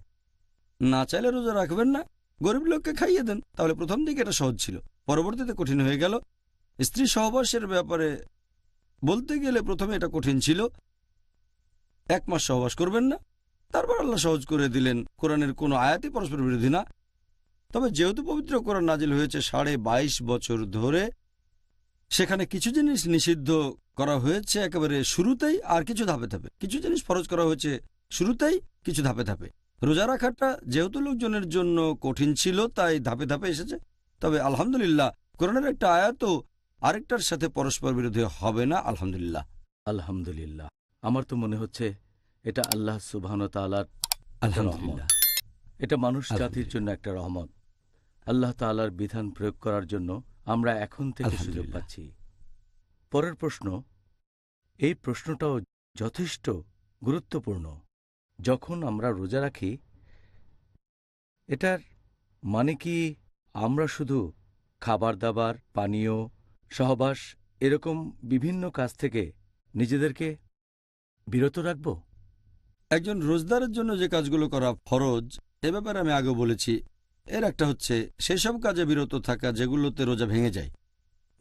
না চাইলে রোজা রাখবেন না, গরিব লোককে খাইয়ে দেন, তাহলে প্রথম দিকে এটা সহজ ছিল। পরবর্তীতে কঠিন হয়ে গেল। স্ত্রী সহবাসের ব্যাপারে বলতে গেলে প্রথমে এটা কঠিন ছিল, 1 মাস সহবাস করবেন না, তারপর আল্লাহ সহজ করে দিলেন। কোরআনের কোনো আয়াতই পরস্পর বিরোধী না। তবে যেহেতু পবিত্র কোরআন নাজিল হয়েছে 22.5 বছর ধরে, সেখানে কিছু জিনিস নিষিদ্ধ করা হয়েছে একেবারে শুরুতেই, আর কিছু ধাপে ধাপে। কিছু জিনিস ফরজ করা হয়েছে শুরুতেই, কিছু ধাপে ধাপে। রোজা রাখাটা যেহেতু লোকজনের জন্য কঠিন ছিল, তাই ধাপে ধাপে এসেছে। তবে আলহামদুলিল্লাহ, কোরআনের একটা আয়াতও আরেকটার সাথে পরস্পর বিরোধী হবে না, আলহামদুলিল্লাহ। আলহামদুলিল্লাহ। আমার তো মনে হচ্ছে এটা আল্লাহ সুবহান তাআলার আলহামদুলিল্লাহ। এটা মানুষ জাতির জন্য একটা রহমত। আল্লাহ তাআলার বিধান প্রয়োগ করার জন্য আমরা এখন থেকে সুযোগ আলহামদুলিল্লাহ। পাচ্ছি। পরের প্রশ্ন, এই প্রশ্নটাও যথেষ্ট গুরুত্বপূর্ণ। যখন আমরা রোজা রাখি, এটার মানে কি আমরা শুধু খাবার দাবার, পানীয়, সহবাস এরকম বিভিন্ন কাজ থেকে নিজেদেরকে বিরত রাখব? একজন রোজদারের জন্য যে কাজগুলো করা ফরজ, এ ব্যাপারে আমি আগে বলেছি। এর একটা হচ্ছে সেসব কাজে বিরত থাকা যেগুলোতে রোজা ভেঙে যায়,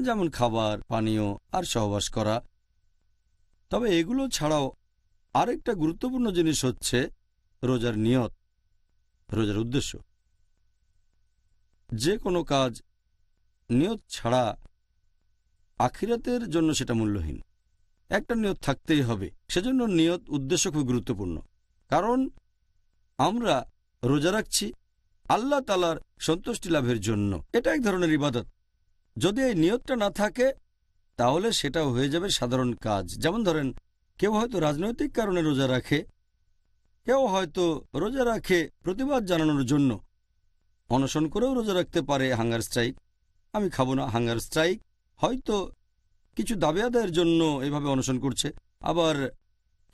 যেমন খাবার, পানীয় আর সহবাস করা। তবে এগুলো ছাড়াও আরেকটা গুরুত্বপূর্ণ জিনিস হচ্ছে রোজার নিয়ত, রোজার উদ্দেশ্য। যে কোনো কাজ নিয়ত ছাড়া আখিরাতের জন্য সেটা মূল্যহীন। একটা নিয়ত থাকতেই হবে। সেজন্য নিয়ত, উদ্দেশ্য খুব গুরুত্বপূর্ণ। কারণ আমরা রোজা রাখছি আল্লাহ তাআলার সন্তুষ্টি লাভের জন্য। এটা এক ধরনের ইবাদত। যদি এই নিয়তটা না থাকে, তাহলে সেটাও হয়ে যাবে সাধারণ কাজ। যেমন ধরেন, কেউ হয়তো রাজনৈতিক কারণে রোজা রাখে, কেউ হয়তো রোজা রাখে প্রতিবাদ জানানোর জন্য, অনশন করেও রোজা রাখতে পারে, হাঙ্গার স্ট্রাইক, আমি খাবো না হাঙ্গার স্ট্রাইক। হয়তো কিছু দাবি আদায়ের জন্য এভাবে অনশন করছে। আবার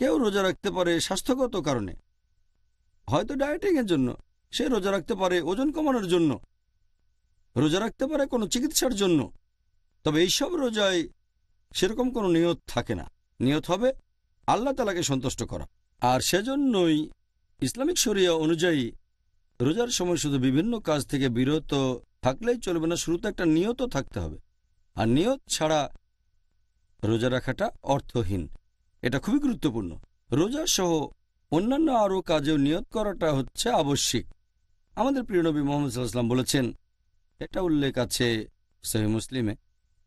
কেউ রোজা রাখতে পারে স্বাস্থ্যগত কারণে, হয়তো ডায়েটিংয়ের জন্য, সে রোজা রাখতে পারে ওজন কমানোর জন্য, রোজা রাখতে পারে কোনো চিকিৎসার জন্য। তবে এইসব রোজায় সেরকম কোনো নিয়ত থাকে না। নিয়ত হবে আল্লাহ তাআলাকে সন্তুষ্ট করা। আর সেজন্যই ইসলামিক শরিয়া অনুযায়ী রোজার সময় শুধু বিভিন্ন কাজ থেকে বিরত থাকলেই চলবে না, শুরুতে একটা নিয়তও থাকতে হবে। আর নিয়ত ছাড়া রোজা রাখাটা অর্থহীন। এটা খুবই গুরুত্বপূর্ণ। রোজা সহ অন্যান্য আরও কাজেও নিয়ত করাটা হচ্ছে আবশ্যিক। আমাদের প্রিয় নবী মুহাম্মদ সাল্লাল্লাহু আলাইহি ওয়াসাল্লাম বলেছেন, এটা উল্লেখ আছে সহিহ মুসলিমে,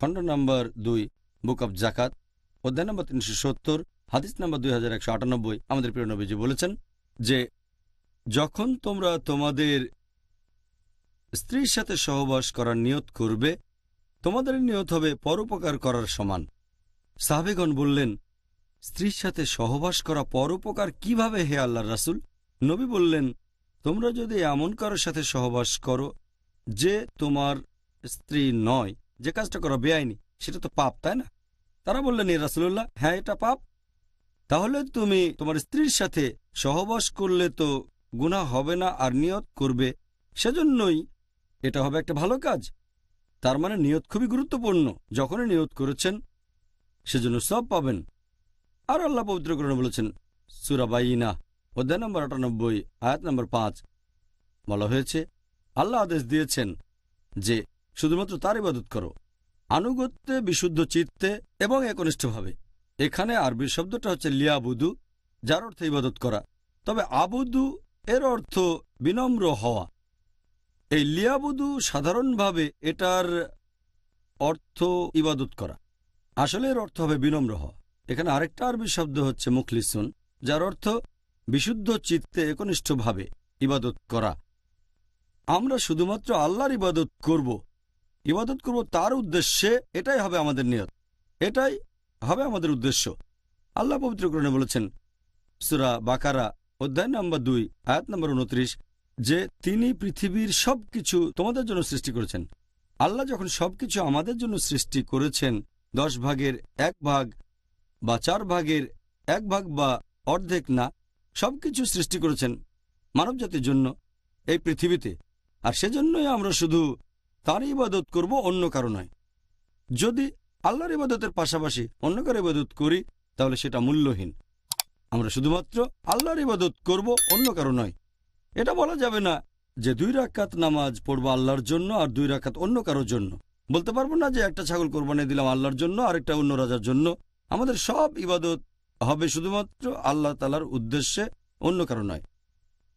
খণ্ড নম্বর 2, বুক অব জাকাত, অধ্যায় নম্বর 370, হাদিস নম্বর 2198। আমাদের প্রিয় নবীজি বলেছেন যে, যখন তোমরা তোমাদের স্ত্রীর সাথে সহবাস করার নিয়ত করবে, তোমাদের নিয়ত হবে পরোপকার করার সমান। সাহাবেগণ বললেন, স্ত্রীর সাথে সহবাস করা পরোপকার কিভাবে হে আল্লাহর রাসূল? নবী বললেন, তোমরা যদি এমন কারোর সাথে সহবাস করো যে তোমার স্ত্রী নয়, যে কাজটা করা বেআইনি, সেটা তো পাপ, তাই না? তারা বললেন, ইয়া রাসূলুল্লাহ, হ্যাঁ এটা পাপ। তাহলে তুমি তোমার স্ত্রীর সাথে সহবাস করলে তো গুনাহ হবে না, আর নিয়ত করবে, সেজন্যই এটা হবে একটা ভালো কাজ। তার মানে নিয়ত খুবই গুরুত্বপূর্ণ। যখনই নিয়ত করেছেন সেজন্য সব পাবেন। আর আল্লাহ পবিত্র কোরআনে বলেছেন সূরা বাইয়িনা অধ্যায় নম্বর ৯৮ আয়াত নম্বর ৫ বলা হয়েছে, আল্লাহ আদেশ দিয়েছেন যে শুধুমাত্র তার ইবাদত করো, আনুগত্যে, বিশুদ্ধ চিত্তে এবং একনিষ্ঠভাবে। এখানে আরবি শব্দটা হচ্ছে লিয়াবুদু, যার অর্থ ইবাদত করা। তবে আবুদু এর অর্থ বিনম্র হওয়া। এই লিয়াবুদু সাধারণভাবে এটার অর্থ ইবাদত করা, আসলে এর অর্থ হবে বিনম্র হওয়া। এখানে আরেকটা আরবি শব্দ হচ্ছে মুখলিসুন, যার অর্থ বিশুদ্ধ চিত্তে একনিষ্ঠভাবে ইবাদত করা। আমরা শুধুমাত্র আল্লাহর ইবাদত করব তার উদ্দেশ্যে, এটাই হবে আমাদের নিয়ত, এটাই হবে আমাদের উদ্দেশ্য। আল্লাহ পবিত্র কোরআনে বলেছেন সূরা বাকারা অধ্যায় নম্বর ২ আয়াত নম্বর ২৯ যে তিনি পৃথিবীর সবকিছু তোমাদের জন্য সৃষ্টি করেছেন। আল্লাহ যখন সবকিছু আমাদের জন্য সৃষ্টি করেছেন, ১০ ভাগের ১ ভাগ বা ৪ ভাগের ১ ভাগ বা অর্ধেক না, সবকিছু সৃষ্টি করেছেন মানবজাতির জন্য এই পৃথিবীতে। আর সেজন্যই আমরা শুধু তার ইবাদত করব, অন্য কারো নয়। যদি আল্লাহর ইবাদতের পাশাপাশি অন্য কারো ইবাদত করি তাহলে সেটা মূল্যহীন। আমরা শুধুমাত্র আল্লাহর ইবাদত করব, অন্য কারো নয়। এটা বলা যাবে না যে ২ রাকাত নামাজ পড়বো আল্লাহর জন্য আর ২ রাকাত অন্য কারোর জন্য। বলতে পারবো না যে একটা ছাগল কোরবানি দিলাম আল্লাহর জন্য, আরেকটা অন্য রাজার জন্য। আমাদের সব ইবাদত হবে শুধুমাত্র আল্লাহ তাআলার উদ্দেশ্যে, অন্য কারো নয়।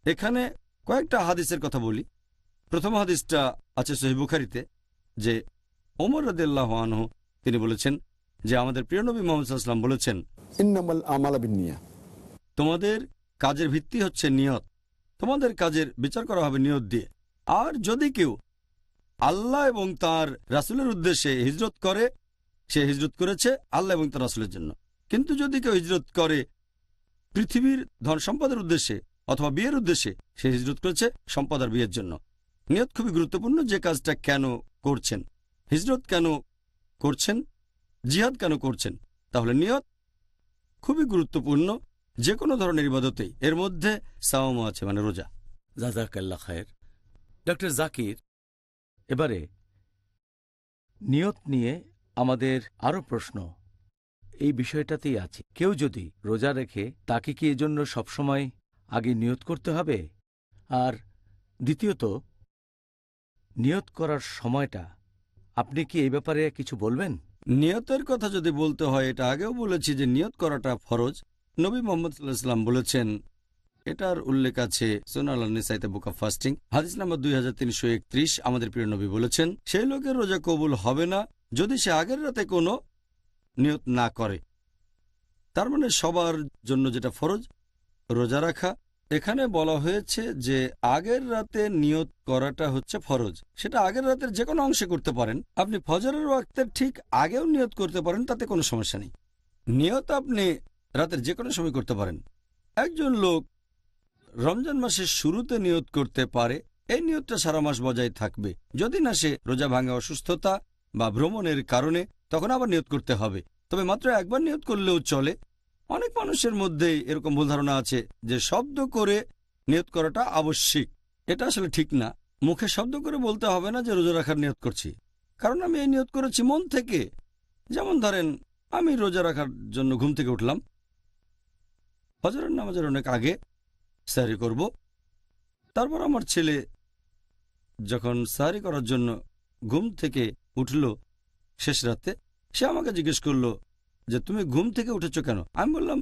এখানে কয়েকটা হাদিসের কথা বলি। প্রথম হাদিসটা আছে সহিহ বুখারীতে, যে ওমর রাদিয়াল্লাহু আনহু তিনি বলেছেন যে আমাদের প্রিয় নবী মুহাম্মদ সাল্লাল্লাহু আলাইহি ওয়াসাল্লাম বলেছেন, ইন্নামাল আমালা বিন্নিয়া, তোমাদের কাজের ভিত্তি হচ্ছে নিয়ত, তোমাদের কাজের বিচার করা হবে নিয়ত দিয়ে। আর যদি কেউ আল্লাহ এবং তার রাসূলের উদ্দেশ্যে হিজরত করে, সে হিজরত করেছে আল্লাহ এবং তার রাসূলের জন্য। কিন্তু যদি কেউ হিজরত করে পৃথিবীর ধন সম্পদের উদ্দেশ্যে অথবা বিয়ের উদ্দেশ্যে, সে হিজরত করেছে সম্পদ আর বিয়ের জন্য। নিয়ত খুবই গুরুত্বপূর্ণ। যে কাজটা কেন করছেন, হিজরত কেন করছেন, জিহাদ কেন করছেন, তাহলে নিয়ত খুবই গুরুত্বপূর্ণ যে কোনো ধরনের ইবাদতেই। এর মধ্যে সাওমও আছে, মানে রোজা। জাযাকাল্লাহ খায়ের। ডক্টর জাকির, এবারে নিয়ত নিয়ে আমাদের আরও প্রশ্ন এই বিষয়টাতেই আছে। কেউ যদি রোজা রেখে, তাকে কি এজন্য সবসময় আগে নিয়ত করতে হবে? আর দ্বিতীয়ত, নিয়ত করার সময়টা আপনি কি এই ব্যাপারে কিছু বলবেন? নিয়তের কথা যদি বলতে হয়, এটা আগেও বলেছি যে নিয়ত করাটা ফরজ। নবী মুহাম্মদ সাল্লাল্লাহু আলাইহি ওয়াসাল্লাম বলেছেন, এটার উল্লেখ আছে সুনান আন-নিসাইতে বুক অব ফাস্টিং হাদিস নাম্বার 2331। আমাদের প্রিয় নবী বলেছেন, সেই লোকের রোজা কবুল হবে না যদি সে আগের রাতে কোনো নিয়ত না করে। তার মানে সবার জন্য যেটা ফরজ, রোজা রাখা। এখানে বলা হয়েছে যে আগের রাতে নিয়ত করাটা হচ্ছে ফরজ। সেটা আগের রাতের যে কোনো অংশে করতে পারেন। আপনি ফজরের ওয়াক্তের ঠিক আগেও নিয়ত করতে পারেন, তাতে কোনো সমস্যা নেই। নিয়ত আপনি রাতের যে কোনো সময় করতে পারেন। একজন লোক রমজান মাসের শুরুতে নিয়ত করতে পারে, এই নিয়তটা সারা মাস বজায় থাকবে। যদি না সে রোজা ভাঙা, অসুস্থতা বা ভ্রমণের কারণে, তখন আবার নিয়ত করতে হবে। তবে মাত্র একবার নিয়ত করলেও চলে। অনেক মানুষের মধ্যে এরকম ভুল ধারণা আছে যে শব্দ করে নিয়ত করাটা আবশ্যিক। এটা আসলে ঠিক না। মুখে শব্দ করে বলতে হবে না যে রোজা রাখার নিয়ত করছি, কারণ আমি এই নিয়ত করেছি মন থেকে। যেমন ধরেন, আমি রোজা রাখার জন্য ঘুম থেকে উঠলাম, ফজরের নামাজের অনেক আগে সাহরি করব। তারপর আমার ছেলে যখন সাহরি করার জন্য ঘুম থেকে উঠল শেষ রাতে, সে আমাকে জিজ্ঞেস করলো যে তুমি ঘুম থেকে উঠেছো কেন? আমি বললাম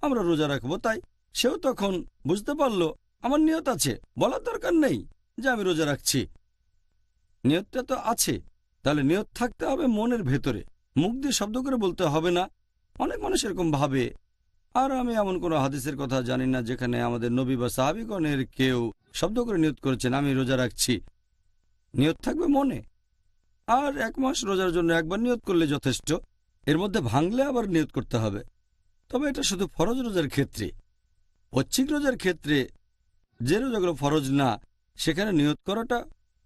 আমরা রোজা রাখবো তাই। সেও তখন বুঝতে পারলো আমার নিয়ত আছে, বলার দরকার নেই যে আমি রোজা রাখছি। নিয়তটা তো আছে, তাহলে নিয়ত থাকতে হবে মনের ভেতরে, মুখ দিয়ে শব্দ করে বলতে হবে না। অনেক মানুষ এরকম ভাবে। আর আমি এমন কোনো হাদিসের কথা জানি না যেখানে আমাদের নবী বা সাহাবীগণের কেউ শব্দ করে নিয়ত করেছেন আমি রোজা রাখছি। নিয়ত থাকবে মনে। আর 1 মাস রোজার জন্য একবার নিয়ত করলে যথেষ্ট। এর মধ্যে ভাঙলে আবার নিয়ত করতে হবে। তবে এটা শুধু ফরজ রোজার ক্ষেত্রে। ঐচ্ছিক রোজার ক্ষেত্রে যে রোজাগুলো ফরজ না, সেখানে নিয়ত করাটা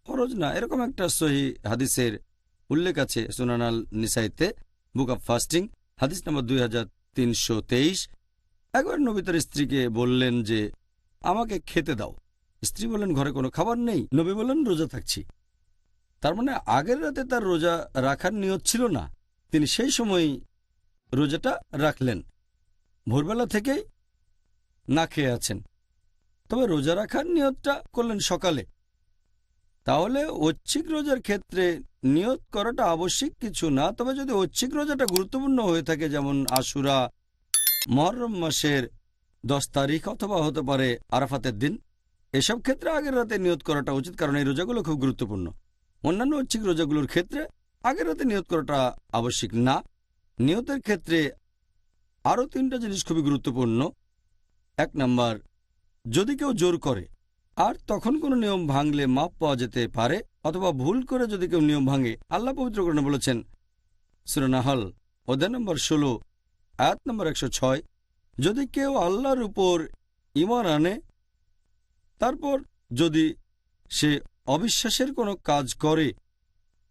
ফরজ না। এরকম একটা সহিহ হাদিসের উল্লেখ আছে সুনান আল-নিসাইতে বুক অব ফাস্টিং হাদিস নম্বর 2323। একবার নবী তার স্ত্রীকে বললেন যে আমাকে খেতে দাও। স্ত্রী বললেন ঘরে কোনো খাবার নেই। নবী বললেন রোজা থাকছি। তার মানে আগের রাতে তার রোজা রাখার নিয়ত ছিল না, তিনি সেই সময়ই রোজাটা রাখলেন, ভোরবেলা থেকেই না খেয়ে আছেন, তবে রোজা রাখার নিয়তটা করলেন সকালে। তাহলে ঐচ্ছিক রোজার ক্ষেত্রে নিয়ত করাটা আবশ্যিক কিছু না, তবে যদি ঐচ্ছিক রোজাটা গুরুত্বপূর্ণ হয়ে থাকে, যেমন আশুরা, মুহররম মাসের 10 তারিখ, অথবা হতে পারে আরাফাতের দিন, এসব ক্ষেত্রে আগের রাতে নিয়ত করাটা উচিত, কারণ এই রোজাগুলো খুব গুরুত্বপূর্ণ। অন্যান্য ঐচ্ছিক রোজাগুলোর ক্ষেত্রে আগের রাতে নিয়ত করাটা আবশ্যিক না। নিয়তের ক্ষেত্রে আরও 3টা জিনিস খুবই গুরুত্বপূর্ণ। 1 নাম্বার, যদি কেউ জোর করে আর তখন কোনো নিয়ম ভাঙলে মাপ পাওয়া যেতে পারে, অথবা ভুল করে যদি কেউ নিয়ম ভাঙে, আল্লাহ পবিত্র কোরআনে বলেছেন সূরা নাহল অধ্যায় নম্বর 16 আয়াত নম্বর 106, যদি কেউ আল্লাহর উপর ঈমান আনে, তারপর যদি সে অবিশ্বাসের কোনো কাজ করে,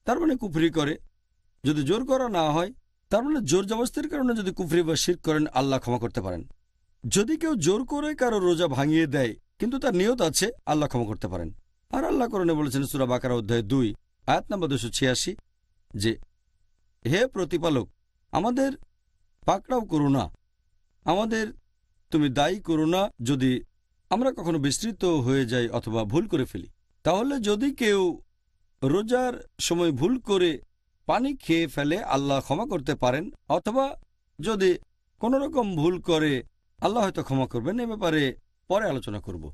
তার মানে কুফরি করে, যদি জোর করা না হয়, তার মানে জোর জবরদস্তির কারণে যদি কুফরি বা শিরক করেন, আল্লাহ ক্ষমা করতে পারেন। যদি কেউ জোর করে কারো রোজা ভাঙিয়ে দেয় কিন্তু তার নিয়ত আছে, আল্লাহ ক্ষমা করতে পারেন। আর আল্লাহ কোরআনে বলেছেন সূরা বাকারা অধ্যায় 2 আয়াত নম্বর 286 যে, হে প্রতিপালক, আমাদের পাকড়াও করো না, আমাদের তুমি দায়ী করো না যদি আমরা কখনো বিস্তৃত হয়ে যাই অথবা ভুল করে ফেলি। তাহলে যদি কেউ রোজার সময় ভুল করে পানি খেয়ে ফেলে, আল্লাহ ক্ষমা করতে পারেন, অথবা যদি কোনো রকম ভুল করে, আল্লাহ হয়তো ক্ষমা করবেন। এ ব্যাপারে পরে আলোচনা করব।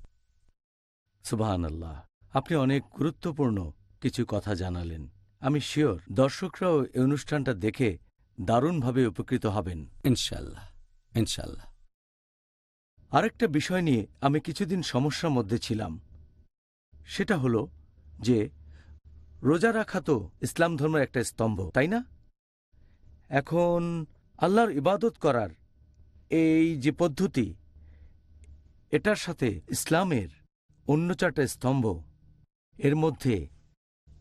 সুবহানাল্লাহ, আপনি অনেক গুরুত্বপূর্ণ কিছু কথা জানালেন। আমি শিওর দর্শকরাও এই অনুষ্ঠানটা দেখে দারুণভাবে উপকৃত হবেন ইনশাল্লাহ, ইনশাল্লাহ। আরেকটা বিষয় নিয়ে আমি কিছুদিন সমস্যার মধ্যে ছিলাম, সেটা হলো যে রোজা রাখা তো ইসলাম ধর্মের একটা স্তম্ভ, তাই না? এখন আল্লাহর ইবাদত করার এই যে পদ্ধতি, এটার সাথে ইসলামের অন্য 4টা স্তম্ভ, এর মধ্যে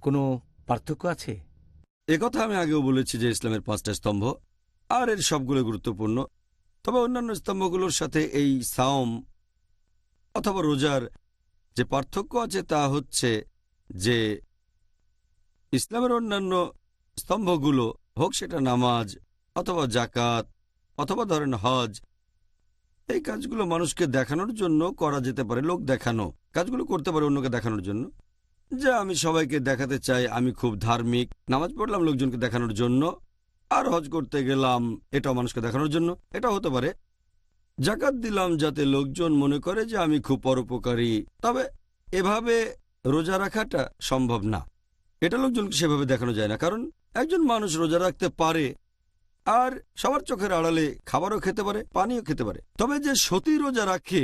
কোনো পার্থক্য আছে? একথা আমি আগেও বলেছি যে ইসলামের 5টা স্তম্ভ, আর এর সবগুলো গুরুত্বপূর্ণ। তবে অন্যান্য স্তম্ভগুলোর সাথে এই সাওম অথবা রোজার যে পার্থক্য আছে তা হচ্ছে যে ইসলামের অন্যান্য স্তম্ভগুলো, হোক সেটা নামাজ অথবা জাকাত অথবা ধরেন হজ, এই কাজগুলো মানুষকে দেখানোর জন্য করা যেতে পারে, লোক দেখানো কাজগুলো করতে পারে অন্যকে দেখানোর জন্য, যে আমি সবাইকে দেখাতে চাই আমি খুব ধার্মিক। নামাজ পড়লাম লোকজনকে দেখানোর জন্য, আর হজ করতে গেলাম এটাও মানুষকে দেখানোর জন্য, এটা হতে পারে। জাকাত দিলাম যাতে লোকজন মনে করে যে আমি খুব পরোপকারী। তবে এভাবে রোজা রাখাটা সম্ভব না, এটা লোকজনকে সেভাবে দেখানো যায় না, কারণ একজন মানুষ রোজা রাখতে পারে আর সবার চোখের আড়ালে খাবারও খেতে পারে, পানিও খেতে পারে। তবে যে সতী রোজা রাখে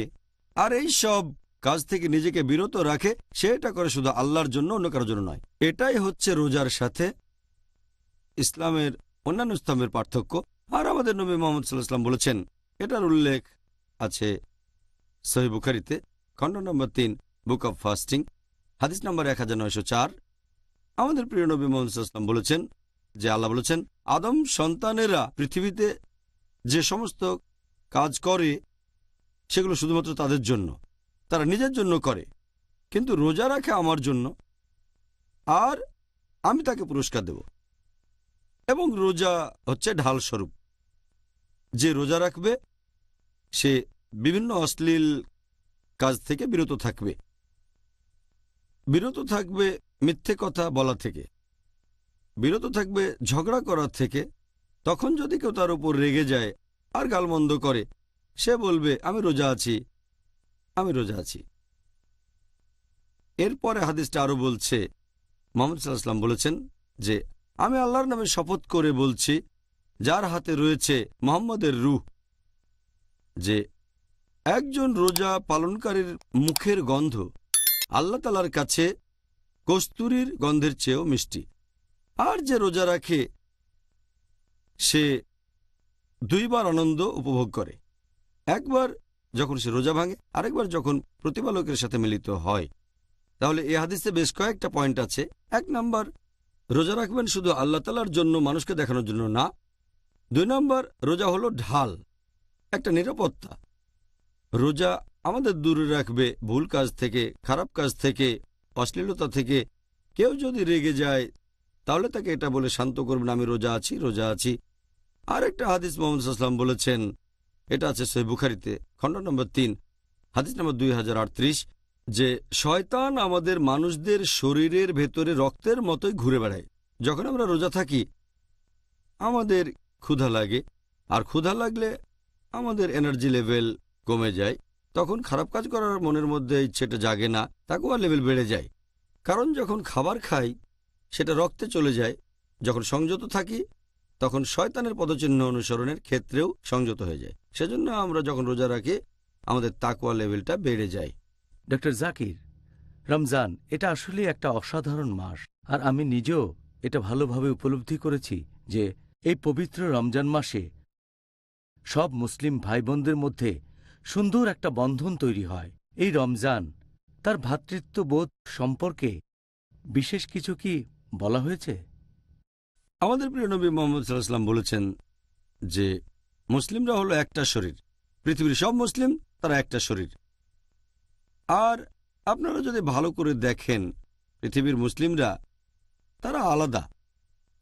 আর এই সব কাজ থেকে নিজেকে বিরত রাখে, সে এটা করে শুধু আল্লাহর জন্য, অন্য কারোর জন্য নয়। এটাই হচ্ছে রোজার সাথে ইসলামের অন্যান্য স্তম্ভের পার্থক্য। আর আমাদের নবী মুহাম্মদ সাল্লাল্লাহু আলাইহি ওয়াসাল্লাম বলেছেন, এটার উল্লেখ আছে সহিহ বুখারীতে খণ্ড নম্বর 3 বুক অব ফাস্টিং হাদিস নম্বর 1904। আমাদের প্রিয় নবী মুহাম্মদ সাল্লাল্লাহু আলাইহি ওয়াসাল্লাম বলেছেন যে আল্লাহ বলেছেন, আদম সন্তানেরা পৃথিবীতে যে সমস্ত কাজ করে সেগুলো শুধুমাত্র তাদের জন্য, তারা নিজের জন্য করে, কিন্তু রোজা রাখে আমার জন্য, আর আমি তাকে পুরস্কার দেব। এবং রোজা হচ্ছে ঢাল স্বরূপ। যে রোজা রাখবে সে বিভিন্ন অশ্লীল কাজ থেকে বিরত থাকবে, বিরত থাকবে মিথ্যে কথা বলা থেকে, বিরত থাকবে ঝগড়া করার থেকে। তখন যদি কেউ তার উপর রেগে যায় আর গালমন্দ করে, সে বলবে আমি রোজা আছি, আমি রোজা আছি। এরপরে হাদিসটা আরো বলছে, মুহাম্মদ সাল্লাল্লাহু আলাইহি ওয়াসাল্লাম বলেছেন যে আমি আল্লাহর নামে শপথ করে বলছি, যার হাতে রয়েছে মুহাম্মদের রূহ, যে একজন রোজা পালনকারীর মুখের গন্ধ আল্লাহ তাআলার কাছে কস্তুরীর গন্ধের চেয়েও মিষ্টি। আর যে রোজা রাখে সে 2 বার আনন্দ উপভোগ করে, একবার যখন সে রোজা ভাঙে, আরেকবার যখন প্রতিপালকের সাথে মিলিত হয়। তাহলে এই হাদিসে বেশ কয়েকটা পয়েন্ট আছে। 1 নাম্বার, রোজা রাখবেন শুধু আল্লাহ তাআলার জন্য, মানুষকে দেখানোর জন্য না। 2 নাম্বার, রোজা হলো ঢাল, একটা নিরাপত্তা। রোজা আমাদের দূরে রাখবে ভুল কাজ থেকে, খারাপ কাজ থেকে, অশ্লীলতা থেকে, কেউ যদি রেগে যায় তাহলে তাকে এটা বলে শান্ত করবেন, আমি রোজা আছি, রোজা আছি। আর একটা হাদিস মোহাম্মদ সাল্লাল্লাহু আলাইহি ওয়াসাল্লাম বলেছেন, এটা আছে সহিহ বুখারীতে, খণ্ড নম্বর 3, হাদিস নম্বর 2038, যে শয়তান আমাদের মানুষদের শরীরের ভেতরে রক্তের মতোই ঘুরে বেড়ায়। যখন আমরা রোজা থাকি আমাদের ক্ষুধা লাগে, আর ক্ষুধা লাগলে আমাদের এনার্জি লেভেল কমে যায়। তখন খারাপ কাজ করার মনের মধ্যে ইচ্ছেটা জাগে না, তাকওয়ার লেভেল বেড়ে যায়। কারণ যখন খাবার খাই সেটা রক্তে চলে যায়। যখন সংযত থাকি তখন শয়তানের পদচিহ্ন অনুসরণের ক্ষেত্রেও সংযত হয়ে যায়। সেজন্য আমরা যখন রোজা রাখি আমাদের তাকওয়া লেভেলটা বেড়ে যায়। ডক্টর জাকির, রমজান এটা আসলে একটা অসাধারণ মাস, আর আমি নিজেও এটা ভালোভাবে উপলব্ধি করেছি যে এই পবিত্র রমজান মাসে সব মুসলিম ভাই বোনদের মধ্যে সুন্দর একটা বন্ধন তৈরি হয়। এই রমজান তার ভ্রাতৃত্ববোধ সম্পর্কে বিশেষ কিছু কি বলা হয়েছে? আমাদের প্রিয় নবী মুহাম্মদ সাল্লাল্লাহু আলাইহি ওয়াসাল্লাম বলেছেন যে মুসলিমরা হলো একটা শরীর, পৃথিবীর সব মুসলিম তারা একটা শরীর। আর আপনারা যদি ভালো করে দেখেন পৃথিবীর মুসলিমরা তারা আলাদা।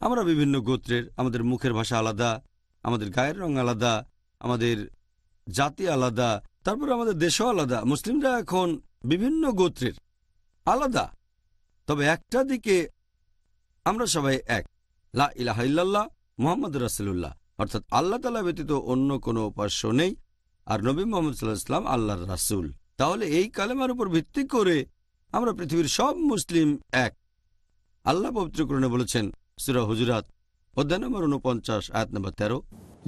আমরা বিভিন্ন গোত্রের, আমাদের মুখের ভাষা আলাদা, আমাদের গায়ের রং আলাদা, আমাদের জাতি আলাদা, তারপর আমাদের দেশও আলাদা। মুসলিমরা এখন বিভিন্ন গোত্রের আলাদা, তবে একটা দিকে আমরা সবাই এক, লা ইলাহা ইল্লাল্লাহ মুহাম্মাদুর রাসূলুল্লাহ, অর্থাৎ আল্লাহ তাআলা ব্যতীত অন্য কোনো উপাস্য নেই, আর নবী মুহাম্মদ সাল্লাল্লাহু আলাইহি ওয়াসাল্লাম আল্লাহর রাসূল। তাহলে এই কালেমার উপর ভিত্তি করে আমরা পৃথিবীর সব মুসলিম এক। আল্লাহ পবিত্র কোরআনে বলেছেন সূরা হুজুরাত অধ্যায় নম্বর 49 আয়াত নম্বর 13,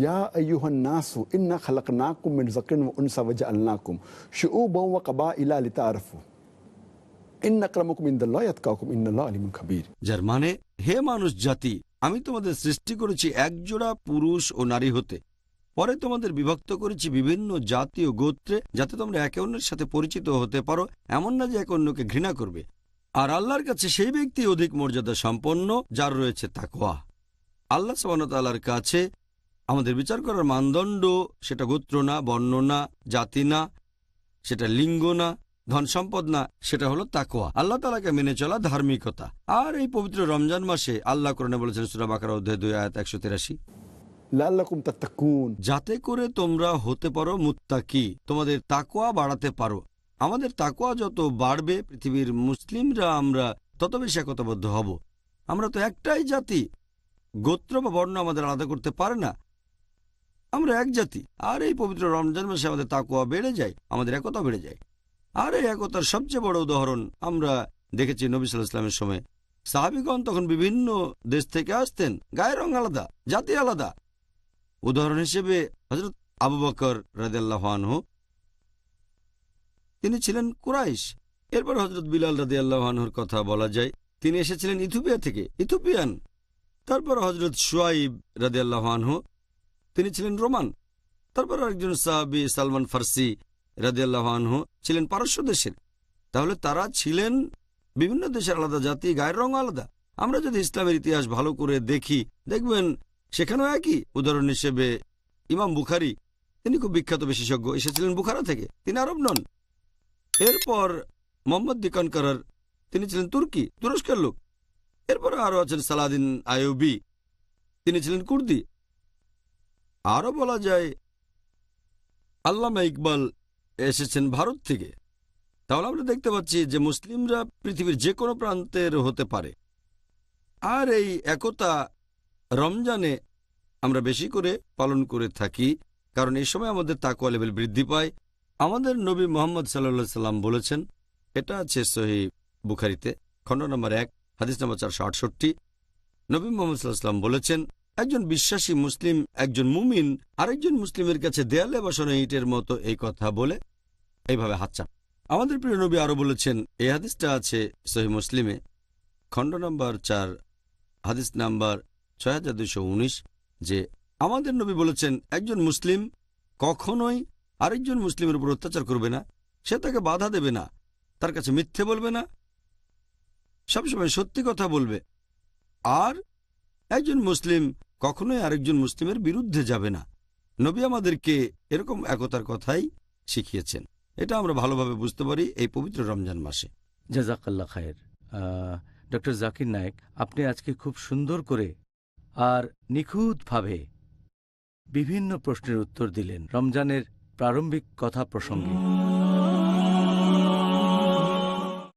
يا أيها الناس إنا خلقناكم من ذكر وأنثى وجعلناكم شعوبا وقبائل لتعارفوا إن أكرمكم عند الله يتقاكم إن الله عليم خبير। যার মানে, হে মানুষ জাতি, আমি তোমাদের সৃষ্টি করেছি একজোড়া পুরুষ ও নারী হতে, পরে তোমাদের বিভক্ত করেছি বিভিন্ন জাতি ও গোত্রে, যাতে তোমরা একে অন্যের সাথে পরিচিত হতে পারো, এমন না যে একে অন্যকে ঘৃণা করবে। আর আল্লাহর কাছে সেই ব্যক্তি অধিক মর্যাদা সম্পন্ন যার রয়েছে তাকওয়া। আল্লাহ সুবহানাহু ওয়া তাআলার কাছে আমাদের বিচার করার মানদণ্ড সেটা গোত্র না, বর্ণ না, জাতি না, সেটা লিঙ্গ না, ধন সম্পদ না, সেটা হলো তাকওয়া, আল্লাহ তাআলাকে মেনে চলা ধার্মিকতা। আর এই পবিত্র রমজান মাসে আল্লাহ কোরআনে বলেছেন সূরা বাকারা অধ্যায় 2 আয়াত 183, লাআল্লাকুম তাত্তাকুন, যাতে করে তোমরা হতে পারো মুত্তাকি, তোমাদের তাকওয়া বাড়াতে পারো। আমাদের তাকওয়া যত বাড়বে পৃথিবীর মুসলিমরা আমরা তত বেশি একতাবদ্ধ হব। আমরা তো একটাই জাতি, গোত্র বা বর্ণ আমাদের আলাদা করতে পারে না, আমরা এক জাতি। আর এই পবিত্র রমজান মাসে আমাদের তাকওয়া বেড়ে যায়, আমাদের একতা বেড়ে যায়। আর এই একতার সবচেয়ে বড় উদাহরণ আমরা দেখেছি নবী সাল্লাল্লাহু আলাইহি ওয়াসাল্লামের সময়। সাহাবীগণ তখন বিভিন্ন দেশ থেকে আসতেন, গায়ের রং আলাদা, জাতি আলাদা। উদাহরণ হিসেবে হযরত আবু বকর রাদিয়াল্লাহু আনহু, তিনি ছিলেন কুরাইশ। এরপর হযরত বিলাল রাদিয়াল্লাহু আনহুর কথা বলা যায়, তিনি এসেছিলেন ইথিওপিয়া থেকে, ইথিওপিয়ান। তারপর হযরত শুআইব রাদিয়াল্লাহু আনহু, তিনি ছিলেন রোমান। তারপর আরেকজন সাহাবী সালমান ফার্সি রাদিয়াল্লাহু আনহু ছিলেন পারস্য দেশের। তাহলে তারা ছিলেন বিভিন্ন দেশের আলাদা জাতি, গায়ের রং আলাদা। আমরা যদি ইসলামের ইতিহাস ভালো করে দেখি দেখবেন সেখানেও একই। উদাহরণ হিসেবে ইমাম বুখারী, তিনি খুব বিখ্যাত বিশেষজ্ঞ, এসেছিলেন বুখারা থেকে, তিনি আরব নন। এরপর মোহাম্মদ দি কনকারার, তিনি ছিলেন তুরস্কের লোক। এরপর আরও আছেন সালাদিন আইয়ুবী, তিনি ছিলেন কুর্দি। আরও বলা যায় আল্লামা ইকবাল এসেছেন ভারত থেকে। তাহলে আমরা দেখতে পাচ্ছি যে মুসলিমরা পৃথিবীর যে কোনো প্রান্তের হতে পারে। আর এই একতা রমজানে আমরা বেশি করে পালন করে থাকি, কারণ এই সময় আমাদের তাকওয়া লেভেল বৃদ্ধি পায়। আমাদের নবী মুহাম্মদ সাল্লাল্লাহু আলাইহি সাল্লাম বলেছেন, এটা আছে সহিহ বুখারীতে, খণ্ড নম্বর 1 হাদিস নম্বর 468, নবী মুহাম্মদ সাল্লাল্লাহু আলাইহি সাল্লাম বলেছেন, একজন বিশ্বাসী মুসলিম, একজন মুমিন আরেকজন মুসলিমের কাছে দেয়ালে বসানো ইটের মতো, এই কথা বলে এইভাবে হাত চাপ। আমাদের প্রিয় নবী আরো বলেছেন, এই হাদিসটা আছে সহিহ মুসলিমে, খণ্ড নম্বর 4 হাদিস নাম্বার 6219, যে আমাদের নবী বলেছেন, একজন মুসলিম কখনোই আরেকজন মুসলিমের উপর অত্যাচার করবে না, সে তাকে বাধা দেবে না, তার কাছে মিথ্যে বলবে না, সবসময় সত্যি কথা বলবে। আর একজন মুসলিম কখনোই আরেকজন মুসলিমের বিরুদ্ধে যাবে না। নবী আমাদেরকে এরকম একতার কথাই শিখিয়েছেন। এটা আমরা ভালোভাবে বুঝতে পারি এই পবিত্র রমজান মাসে। জাযাকাল্লাহ খায়ের। ডক্টর জাকির নায়েক, আপনি আজকে খুব সুন্দর করে আর নিখুঁতভাবে বিভিন্ন প্রশ্নের উত্তর দিলেন রমজানের প্রারম্ভিক কথা প্রসঙ্গে।